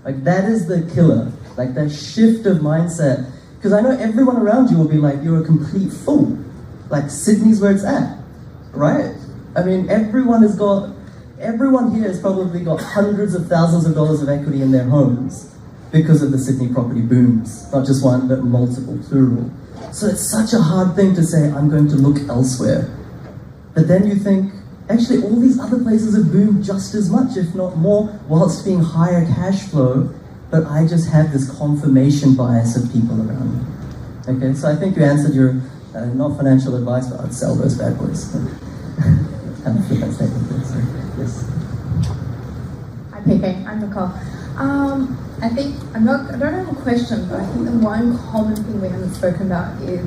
Like, that is the killer, like that shift of mindset. Because I know everyone around you will be like, you're a complete fool. Like, Sydney's where it's at, right? I mean, everyone here has probably got hundreds of thousands of dollars of equity in their homes because of the Sydney property booms. Not just one, but multiple, plural. So it's such a hard thing to say, I'm going to look elsewhere. But then you think, actually all these other places have boomed just as much, if not more, whilst being higher cash flow, but I just have this confirmation bias of people around me. Okay, so I think you answered your, not financial advice, but I'd sell those bad boys. Kind of flip that statement there, so, yes. Hi PK, I'm Nicole. I don't have a question, but I think the one common thing we haven't spoken about is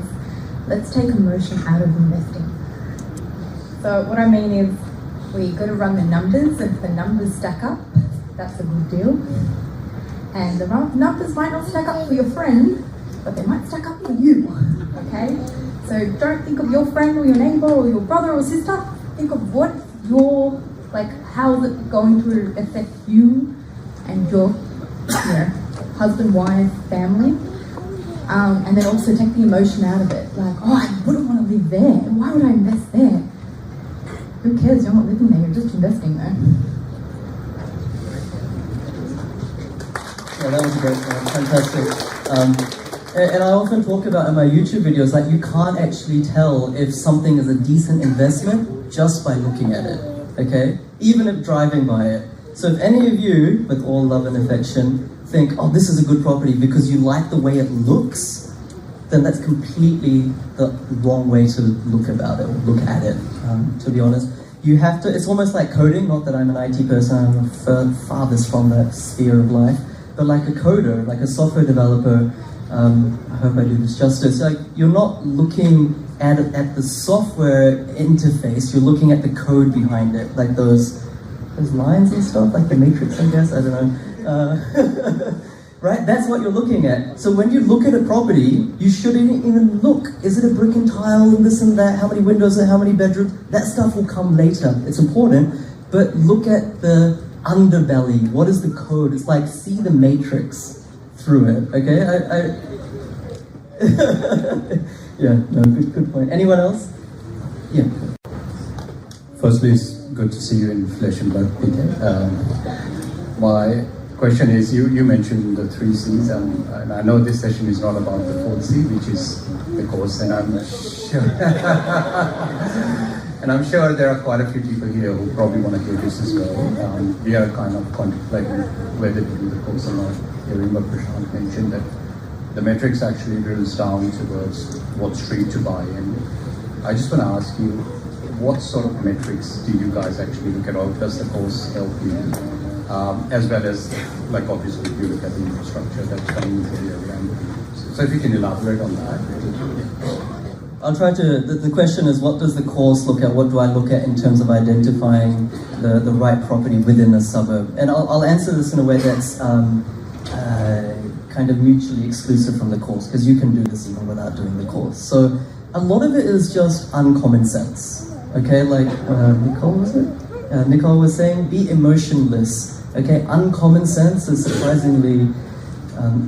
let's take emotion out of investing. So what I mean is we got to run the numbers, and if the numbers stack up, that's a good deal. And the numbers might not stack up for your friend, but they might stack up for you, okay? So don't think of your friend or your neighbor or your brother or sister. Think of what your, how is it going to affect you and your husband, wife, family. And then also take the emotion out of it. Like, oh, I wouldn't want to live there. Why would I invest there? Who cares? You're not living there, you're just investing there. Yeah, that was a great one. Fantastic. And I often talk about in my YouTube videos, like, you can't actually tell if something is a decent investment just by looking at it, okay? Even if driving by it. So if any of you, with all love and affection, think, oh, this is a good property because you like the way it looks, then that's completely the wrong way to look about it, or look at it, to be honest. You have to, it's almost like coding, not that I'm an IT person, I'm farthest from that sphere of life, but like a coder, like a software developer, I hope I do this justice, like, you're not looking at the software interface, you're looking at the code behind it, like those lines and stuff, like the Matrix, I guess, I don't know. Right, that's what you're looking at. So when you look at a property, you shouldn't even look, is it a brick and tile and this and that, how many windows and how many bedrooms, that stuff will come later, it's important, but look at the underbelly, what is the code, it's like, see the Matrix through it, okay? Yeah, no, good point. Anyone else? Yeah. Firstly, it's good to see you in flesh and blood, PK. My question is, you mentioned the 3 C's, and I know this session is not about the 4th C, which is the course, and I'm sure, and I'm sure there are quite a few people here who probably want to hear this as well. We are kind of contemplating whether to do the course or not. Hearing what Prashant mentioned, that the metrics actually drills down towards what street to buy in. I just want to ask you, what sort of metrics do you guys actually look at, or does the course help you? As well as, like obviously, you look at the infrastructure that's coming into the area. So if you can elaborate on that. I'll try to, the question is, what does the course look at? What do I look at in terms of identifying the right property within a suburb? And I'll answer this in a way that's kind of mutually exclusive from the course, because you can do this even without doing the course. So a lot of it is just uncommon sense. Okay, like Nicole was saying, be emotionless. Okay, uncommon sense is surprisingly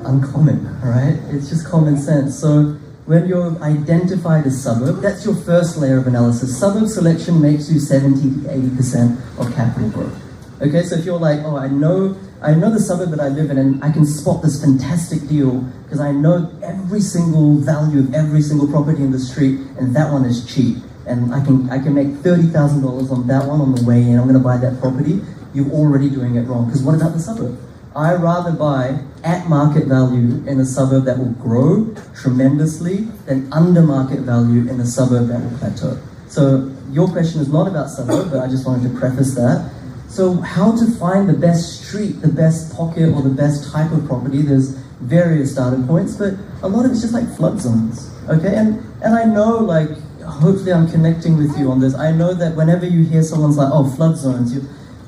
uncommon, right? It's just common sense. So when you've identified a suburb, that's your first layer of analysis. Suburb selection makes you 70 to 80% of capital growth. Okay, so if you're like, oh, I know the suburb that I live in, and I can spot this fantastic deal because I know every single value of every single property in the street, and that one is cheap, and I can make $30,000 on that one on the way in. I'm going to buy that property. You're already doing it wrong, because what about the suburb? I rather buy at market value in a suburb that will grow tremendously than under market value in a suburb that will plateau. So your question is not about suburb, but I just wanted to preface that. So how to find the best street, the best pocket, or the best type of property? There's various data points, but a lot of it's just like flood zones, okay? And I know, like, hopefully I'm connecting with you on this. I know that whenever you hear someone's like, oh, flood zones,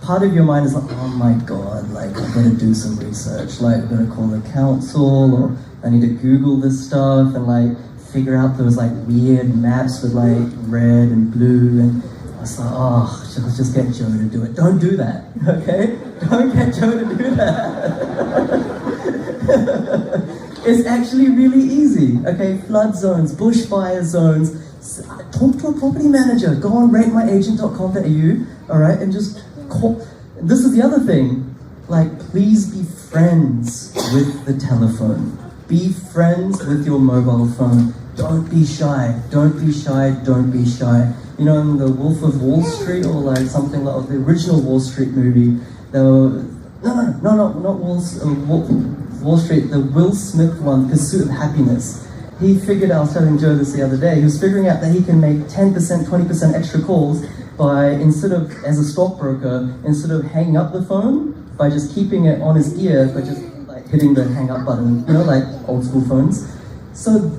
part of your mind is like, oh my God, like, I'm gonna do some research, like, I'm gonna call the council, or I need to Google this stuff and like figure out those like weird maps with like red and blue, and I was like, oh, let's just get Joe to do it. Don't do that, okay? Don't get Joe to do that. It's actually really easy, okay? Flood zones, bushfire zones. Talk to a property manager. Go on ratemyagent.com.au, all right, and just call. This is the other thing. Like, please be friends with the telephone. Be friends with your mobile phone. Don't be shy. Don't be shy. Don't be shy. You know, in the Wolf of Wall Street, or like something like the original Wall Street movie, not Wall Street, the Will Smith one, Pursuit of Happiness. He figured out, I was telling Joe this the other day, he was figuring out that he can make 10%, 20% extra calls by, instead of, as a stockbroker, instead of hanging up the phone, by just keeping it on his ear, by just like hitting the hang up button, you know, like old school phones. So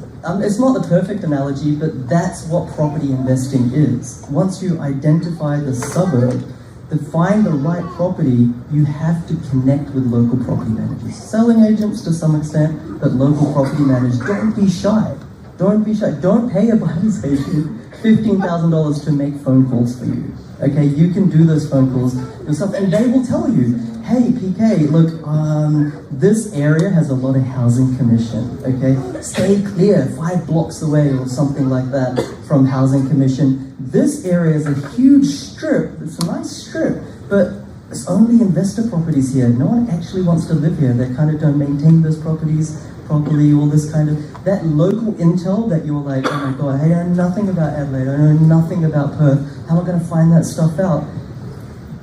it's not the perfect analogy, but that's what property investing is. Once you identify the suburb, to find the right property, you have to connect with local property managers. Selling agents to some extent, but local property managers, don't be shy. Don't be shy. Don't pay a buyer's agent $15,000 to make phone calls for you. Okay, you can do those phone calls yourself, and they will tell you, hey, PK, look, this area has a lot of housing commission, okay? Stay clear, 5 blocks away or something like that from housing commission. This area is a huge strip, it's a nice strip, but it's only investor properties here. No one actually wants to live here. They kind of don't maintain those properties properly, all this kind of, that local intel that you're like, oh my God, hey, I know nothing about Adelaide, I know nothing about Perth, how am I going to find that stuff out?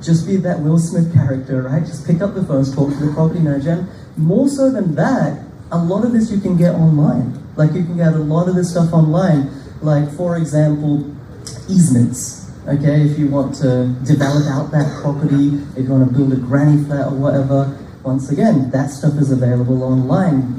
Just be that Will Smith character, right? Just pick up the phone, talk to the property manager. And more so than that, a lot of this you can get online. Like, you can get a lot of this stuff online. Like, for example, easements. Okay, if you want to develop out that property, if you want to build a granny flat or whatever, once again, that stuff is available online.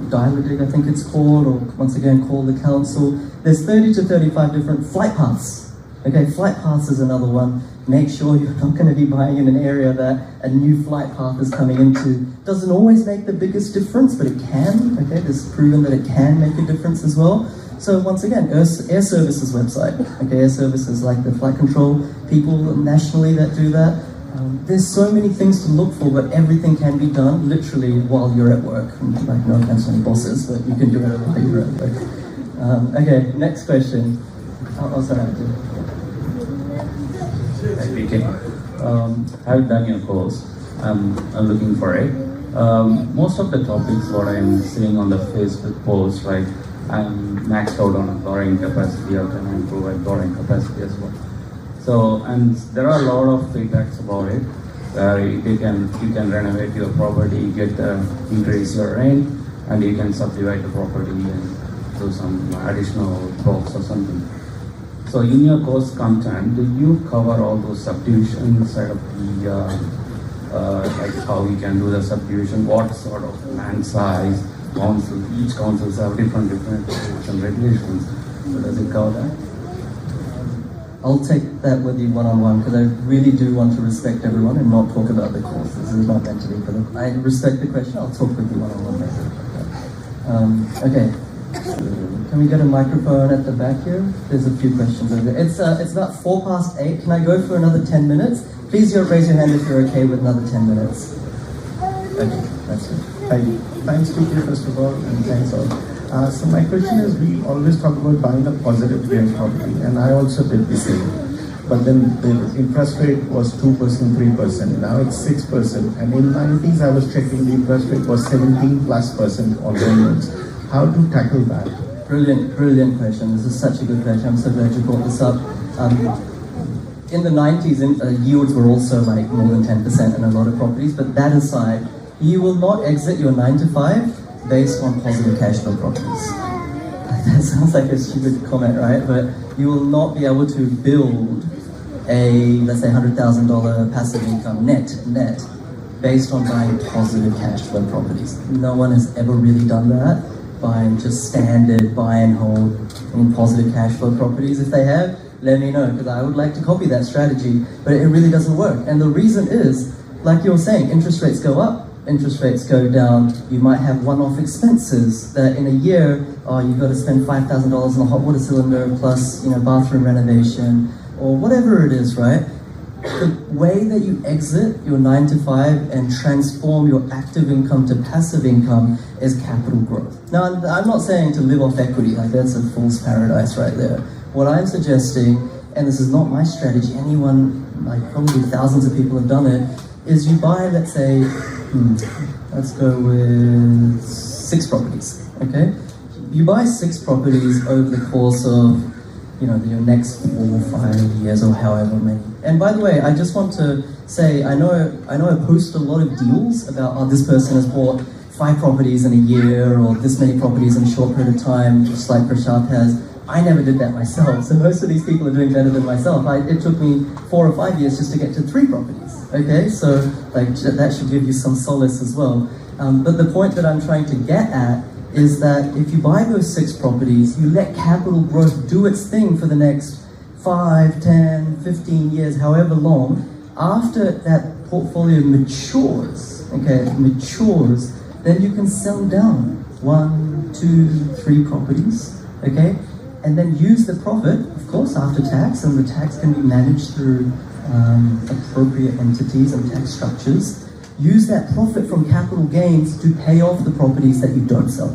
Dial-a-dig, I think it's called, or once again, call the council. There's 30 to 35 different flight paths. Okay, flight paths is another one. Make sure you're not going to be buying in an area that a new flight path is coming into. Doesn't always make the biggest difference, but it can. Okay, there's proven that it can make a difference as well. So once again, Air Services website. Okay, Air Services, like the flight control people nationally that do that. There's so many things to look for, but everything can be done literally while you're at work. Like, no offense to any bosses, but you can do it while you're at work. Okay, next question. Oh, sorry, Hi, PK. I've done your course. I'm looking for it. Most of the topics what I'm seeing on the Facebook post, right? I'm maxed out on borrowing capacity. How can I improve my borrowing capacity as well? So, and there are a lot of feedbacks about it. You can renovate your property, increase your rent, and you can subdivide the property and do some additional blocks or something. So in your course content, do you cover all those subdivision side of the, like how we can do the subdivision, what sort of land size, each councils have different rules and regulations. So does it cover that? I'll take that with you one-on-one because I really do want to respect everyone and not talk about the course. This is not meant to be for them. I respect the question. I'll talk with you one-on-one later. Okay. So, can we get a microphone at the back here? There's a few questions over there. It's about 8:04. Can I go for another 10 minutes? Please raise your hand if you're okay with another 10 minutes. Okay, that's it. Hi. Thanks, PK, first of all, and thanks all. So my question is, we always talk about buying a positive gain property, and I also did the same. But then the interest rate was 2%, 3%. Now it's 6%. And in 90s, I was checking the interest rate was 17+% on loans. How to tackle that? Brilliant question. This is such a good question. I'm so glad you brought this up. In the 90s, yields were also like more than 10% in a lot of properties. But that aside, you will not exit your 9 to 5 based on positive cash flow properties. That sounds like a stupid comment, right? But you will not be able to build a, let's say, $100,000 passive income net based on buying positive cash flow properties. No one has ever really done that, buying just standard buy and hold in positive cash flow properties. If they have, let me know, because I would like to copy that strategy, but it really doesn't work. And the reason is, like you were saying, interest rates go up, interest rates go down, you might have one-off expenses that in a year, you've got to spend $5,000 on a hot water cylinder plus, bathroom renovation, or whatever it is, right? The way that you exit your 9 to 5 and transform your active income to passive income is capital growth. Now, I'm not saying to live off equity, like that's a fool's paradise right there. What I'm suggesting, and this is not my strategy, anyone, like probably thousands of people have done it, is you buy, let's say, let's go with 6 properties, okay? You buy 6 properties over the course of, your next 4 or 5 years or however many. And by the way, I just want to say, I know I post a lot of deals about, this person has bought 5 properties in a year or this many properties in a short period of time, just like Prashant has. I never did that myself, so most of these people are doing better than myself. It took me 4 or 5 years just to get to 3 properties, okay? So that should give you some solace as well. But the point that I'm trying to get at is that if you buy those 6 properties, you let capital growth do its thing for the next 5, 10, 15 years, however long. After that portfolio matures, then you can sell down 1, 2, 3 properties, okay? And then use the profit, of course, after tax, and the tax can be managed through appropriate entities and tax structures. Use that profit from capital gains to pay off the properties that you don't sell.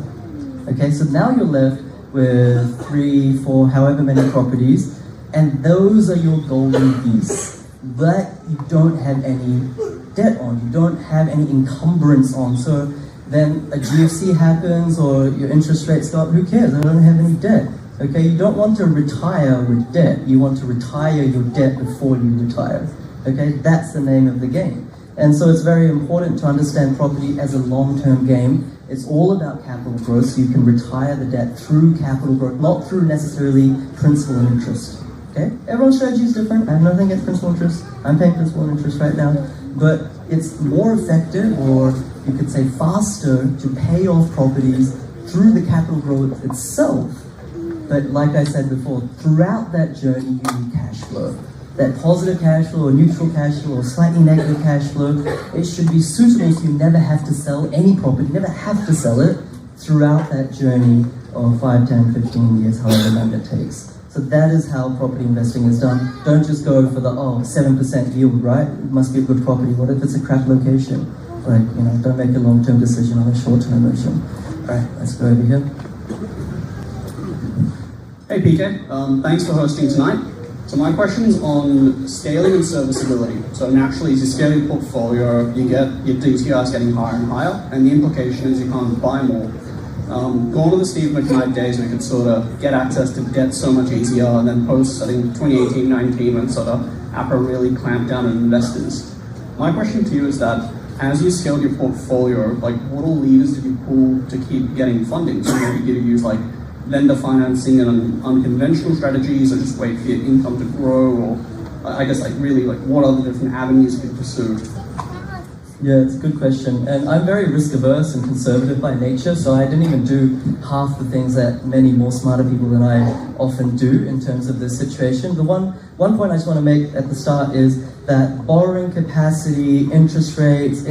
Okay, so now you're left with 3, 4, however many properties, and those are your golden geese that you don't have any debt on, you don't have any encumbrance on. So then a GFC happens or your interest rates go up, who cares? I don't have any debt. Okay, you don't want to retire with debt. You want to retire your debt before you retire. Okay, that's the name of the game. And so it's very important to understand property as a long-term game. It's all about capital growth, so you can retire the debt through capital growth, not through necessarily principal and interest. Okay, everyone's strategy is different. I have nothing against principal interest. I'm paying principal and interest right now, but it's more effective, or you could say faster, to pay off properties through the capital growth itself. But like I said before, throughout that journey, you need cash flow. That positive cash flow, or neutral cash flow, or slightly negative cash flow, it should be suitable so you never have to sell any property, never have to sell it throughout that journey of 5, 10, 15 years, however long it takes. So that is how property investing is done. Don't just go for the, 7% yield, right? It must be a good property. What if it's a crap location? Like, don't make a long-term decision on a short-term motion. All right, let's go over here. Hey PK, thanks for hosting tonight. So my question is on scaling and serviceability. So naturally, as you scale your portfolio, your DTI is getting higher and higher, and the implication is you can't buy more. Gone are the Steve McKnight days where you could sort of get access to debt so much easier, and then post, I think, 2018-19, when sort of APRA really clamped down on investors. My question to you is that, as you scaled your portfolio, like, what all levers did you pull to keep getting funding? So maybe you use like lender financing and unconventional strategies, or just wait for your income to grow, or I guess like really like what are the different avenues you could pursue? Yeah, it's a good question. And I'm very risk averse and conservative by nature, so I didn't even do half the things that many more smarter people than I often do in terms of this situation. The one point I just want to make at the start is that borrowing capacity, interest rates,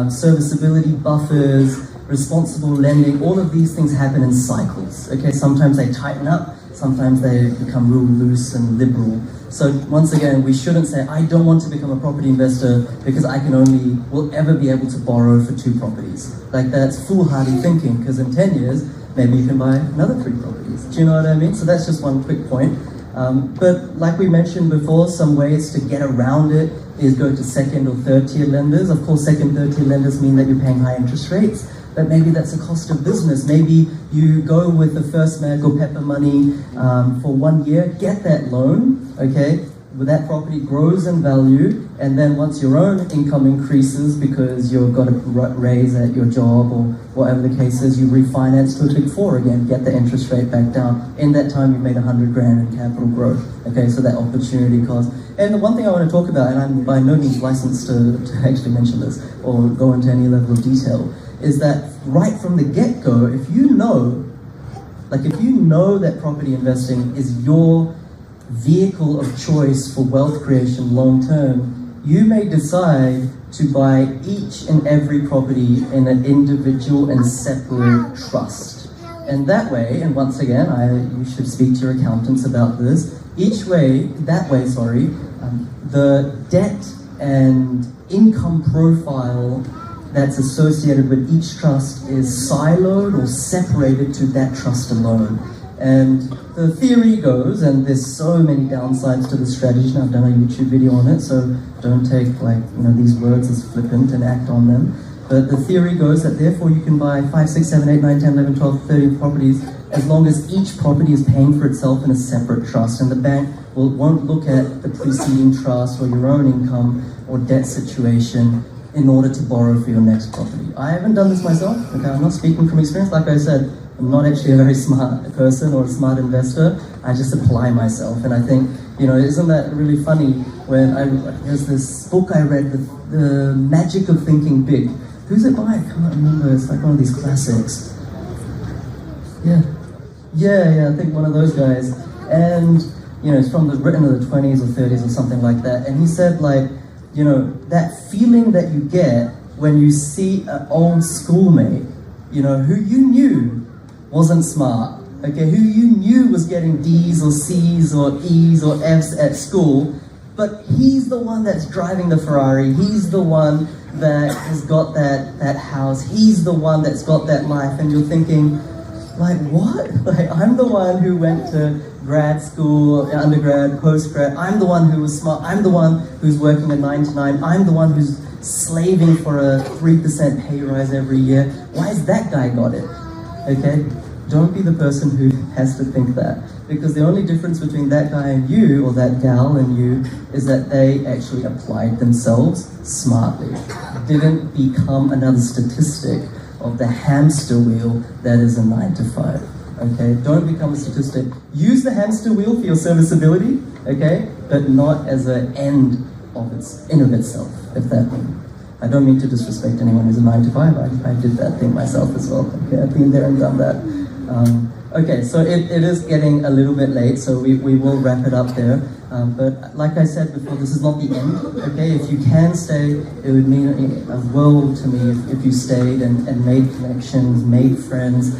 serviceability buffers, responsible lending, all of these things happen in cycles. Okay, sometimes they tighten up, sometimes they become real loose and liberal. So once again, we shouldn't say, I don't want to become a property investor because will ever be able to borrow for 2 properties. Like that's foolhardy thinking, because in 10 years, maybe you can buy another 3 properties. Do you know what I mean? So that's just one quick point. But like we mentioned before, some ways to get around it is go to second or third tier lenders. Of course, second, third tier lenders mean that you're paying high interest rates, but maybe that's a cost of business. Maybe you go with the First Mag or Pepper money for 1 year, get that loan, okay? Well, that property grows in value, and then once your own income increases because you've got a raise at your job or whatever the case is, you refinance to a Big 4 again, get the interest rate back down. In that time, you've made 100 grand in capital growth. Okay, so that opportunity cost. And the one thing I want to talk about, and I'm by no means licensed to actually mention this or go into any level of detail, is that right from the get-go, if you know that property investing is your vehicle of choice for wealth creation long term, you may decide to buy each and every property in an individual and separate trust. And that way, and once again, you should speak to your accountants about this, the debt and income profile that's associated with each trust is siloed or separated to that trust alone. And the theory goes, and there's so many downsides to the strategy, and I've done a YouTube video on it, so don't take these words as flippant and act on them. But the theory goes that therefore you can buy 5, 6, 7, 8, 9, 10, 11, 12, 13 properties as long as each property is paying for itself in a separate trust, and the bank won't look at the preceding trust or your own income or debt situation in order to borrow for your next property. I haven't done this myself, okay, I'm not speaking from experience. Like I said, I'm not actually a very smart person or a smart investor. I just apply myself, and I think, isn't that really funny when there's this book I read, The Magic of Thinking Big. Who's it by? I can't remember, it's like one of these classics. Yeah, I think one of those guys. And, it's written in the 20s or 30s or something like that, and he said that feeling that you get when you see an old schoolmate, who you knew wasn't smart, okay, who you knew was getting D's or C's or E's or F's at school, but he's the one that's driving the Ferrari, he's the one that has got that house, he's the one that's got that life, and you're thinking, what? I'm the one who went to grad school, undergrad, postgrad, I'm the one who was smart, I'm the one who's working a 9 to 9, I'm the one who's slaving for a 3% pay rise every year. Why has that guy got it? Okay? Don't be the person who has to think that. Because the only difference between that guy and you, or that gal and you, is that they actually applied themselves smartly. Didn't become another statistic of the hamster wheel that is a 9 to 5. Okay? Don't become a statistic. Use the hamster wheel for your serviceability, okay? But not as an end in of itself, if that means. I don't mean to disrespect anyone who's a 9 to 5. I did that thing myself as well. Okay, I've been there and done that. Okay, so it is getting a little bit late, so we will wrap it up there. But like I said before, this is not the end. Okay, if you can stay, it would mean a world to me if you stayed and made connections, made friends.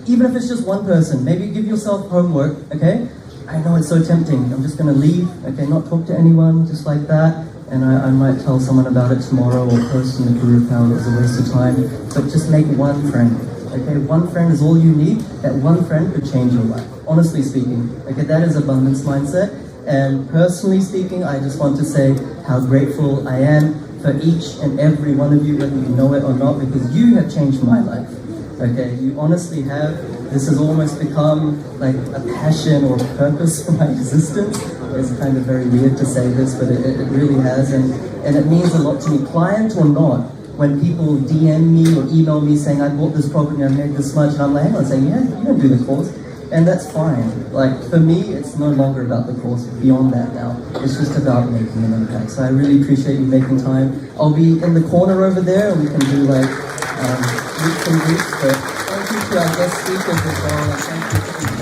Even if it's just one person, maybe give yourself homework. Okay, I know it's so tempting. I'm just going to leave. Okay, not talk to anyone, just like that. And I might tell someone about it tomorrow or post in the group how it was a waste of time. But just make one friend. Okay, one friend is all you need. That one friend could change your life. Honestly speaking. Okay, that is abundance mindset. And personally speaking, I just want to say how grateful I am for each and every one of you, whether you know it or not, because you have changed my life. Okay, you honestly have. This has almost become like a passion or a purpose for my existence. It's kind of very weird to say this, but it really has, and it means a lot to me. Client or not, when people DM me or email me saying I bought this property and I made this much, and I'm like, hang on, saying, yeah, you don't do the course. And that's fine. Like, for me, it's no longer about the course. Beyond that now, it's just about making an impact. So I really appreciate you making time. I'll be in the corner over there, and we can do like meet and greets. But thank you to our guest speakers as well. And thank you to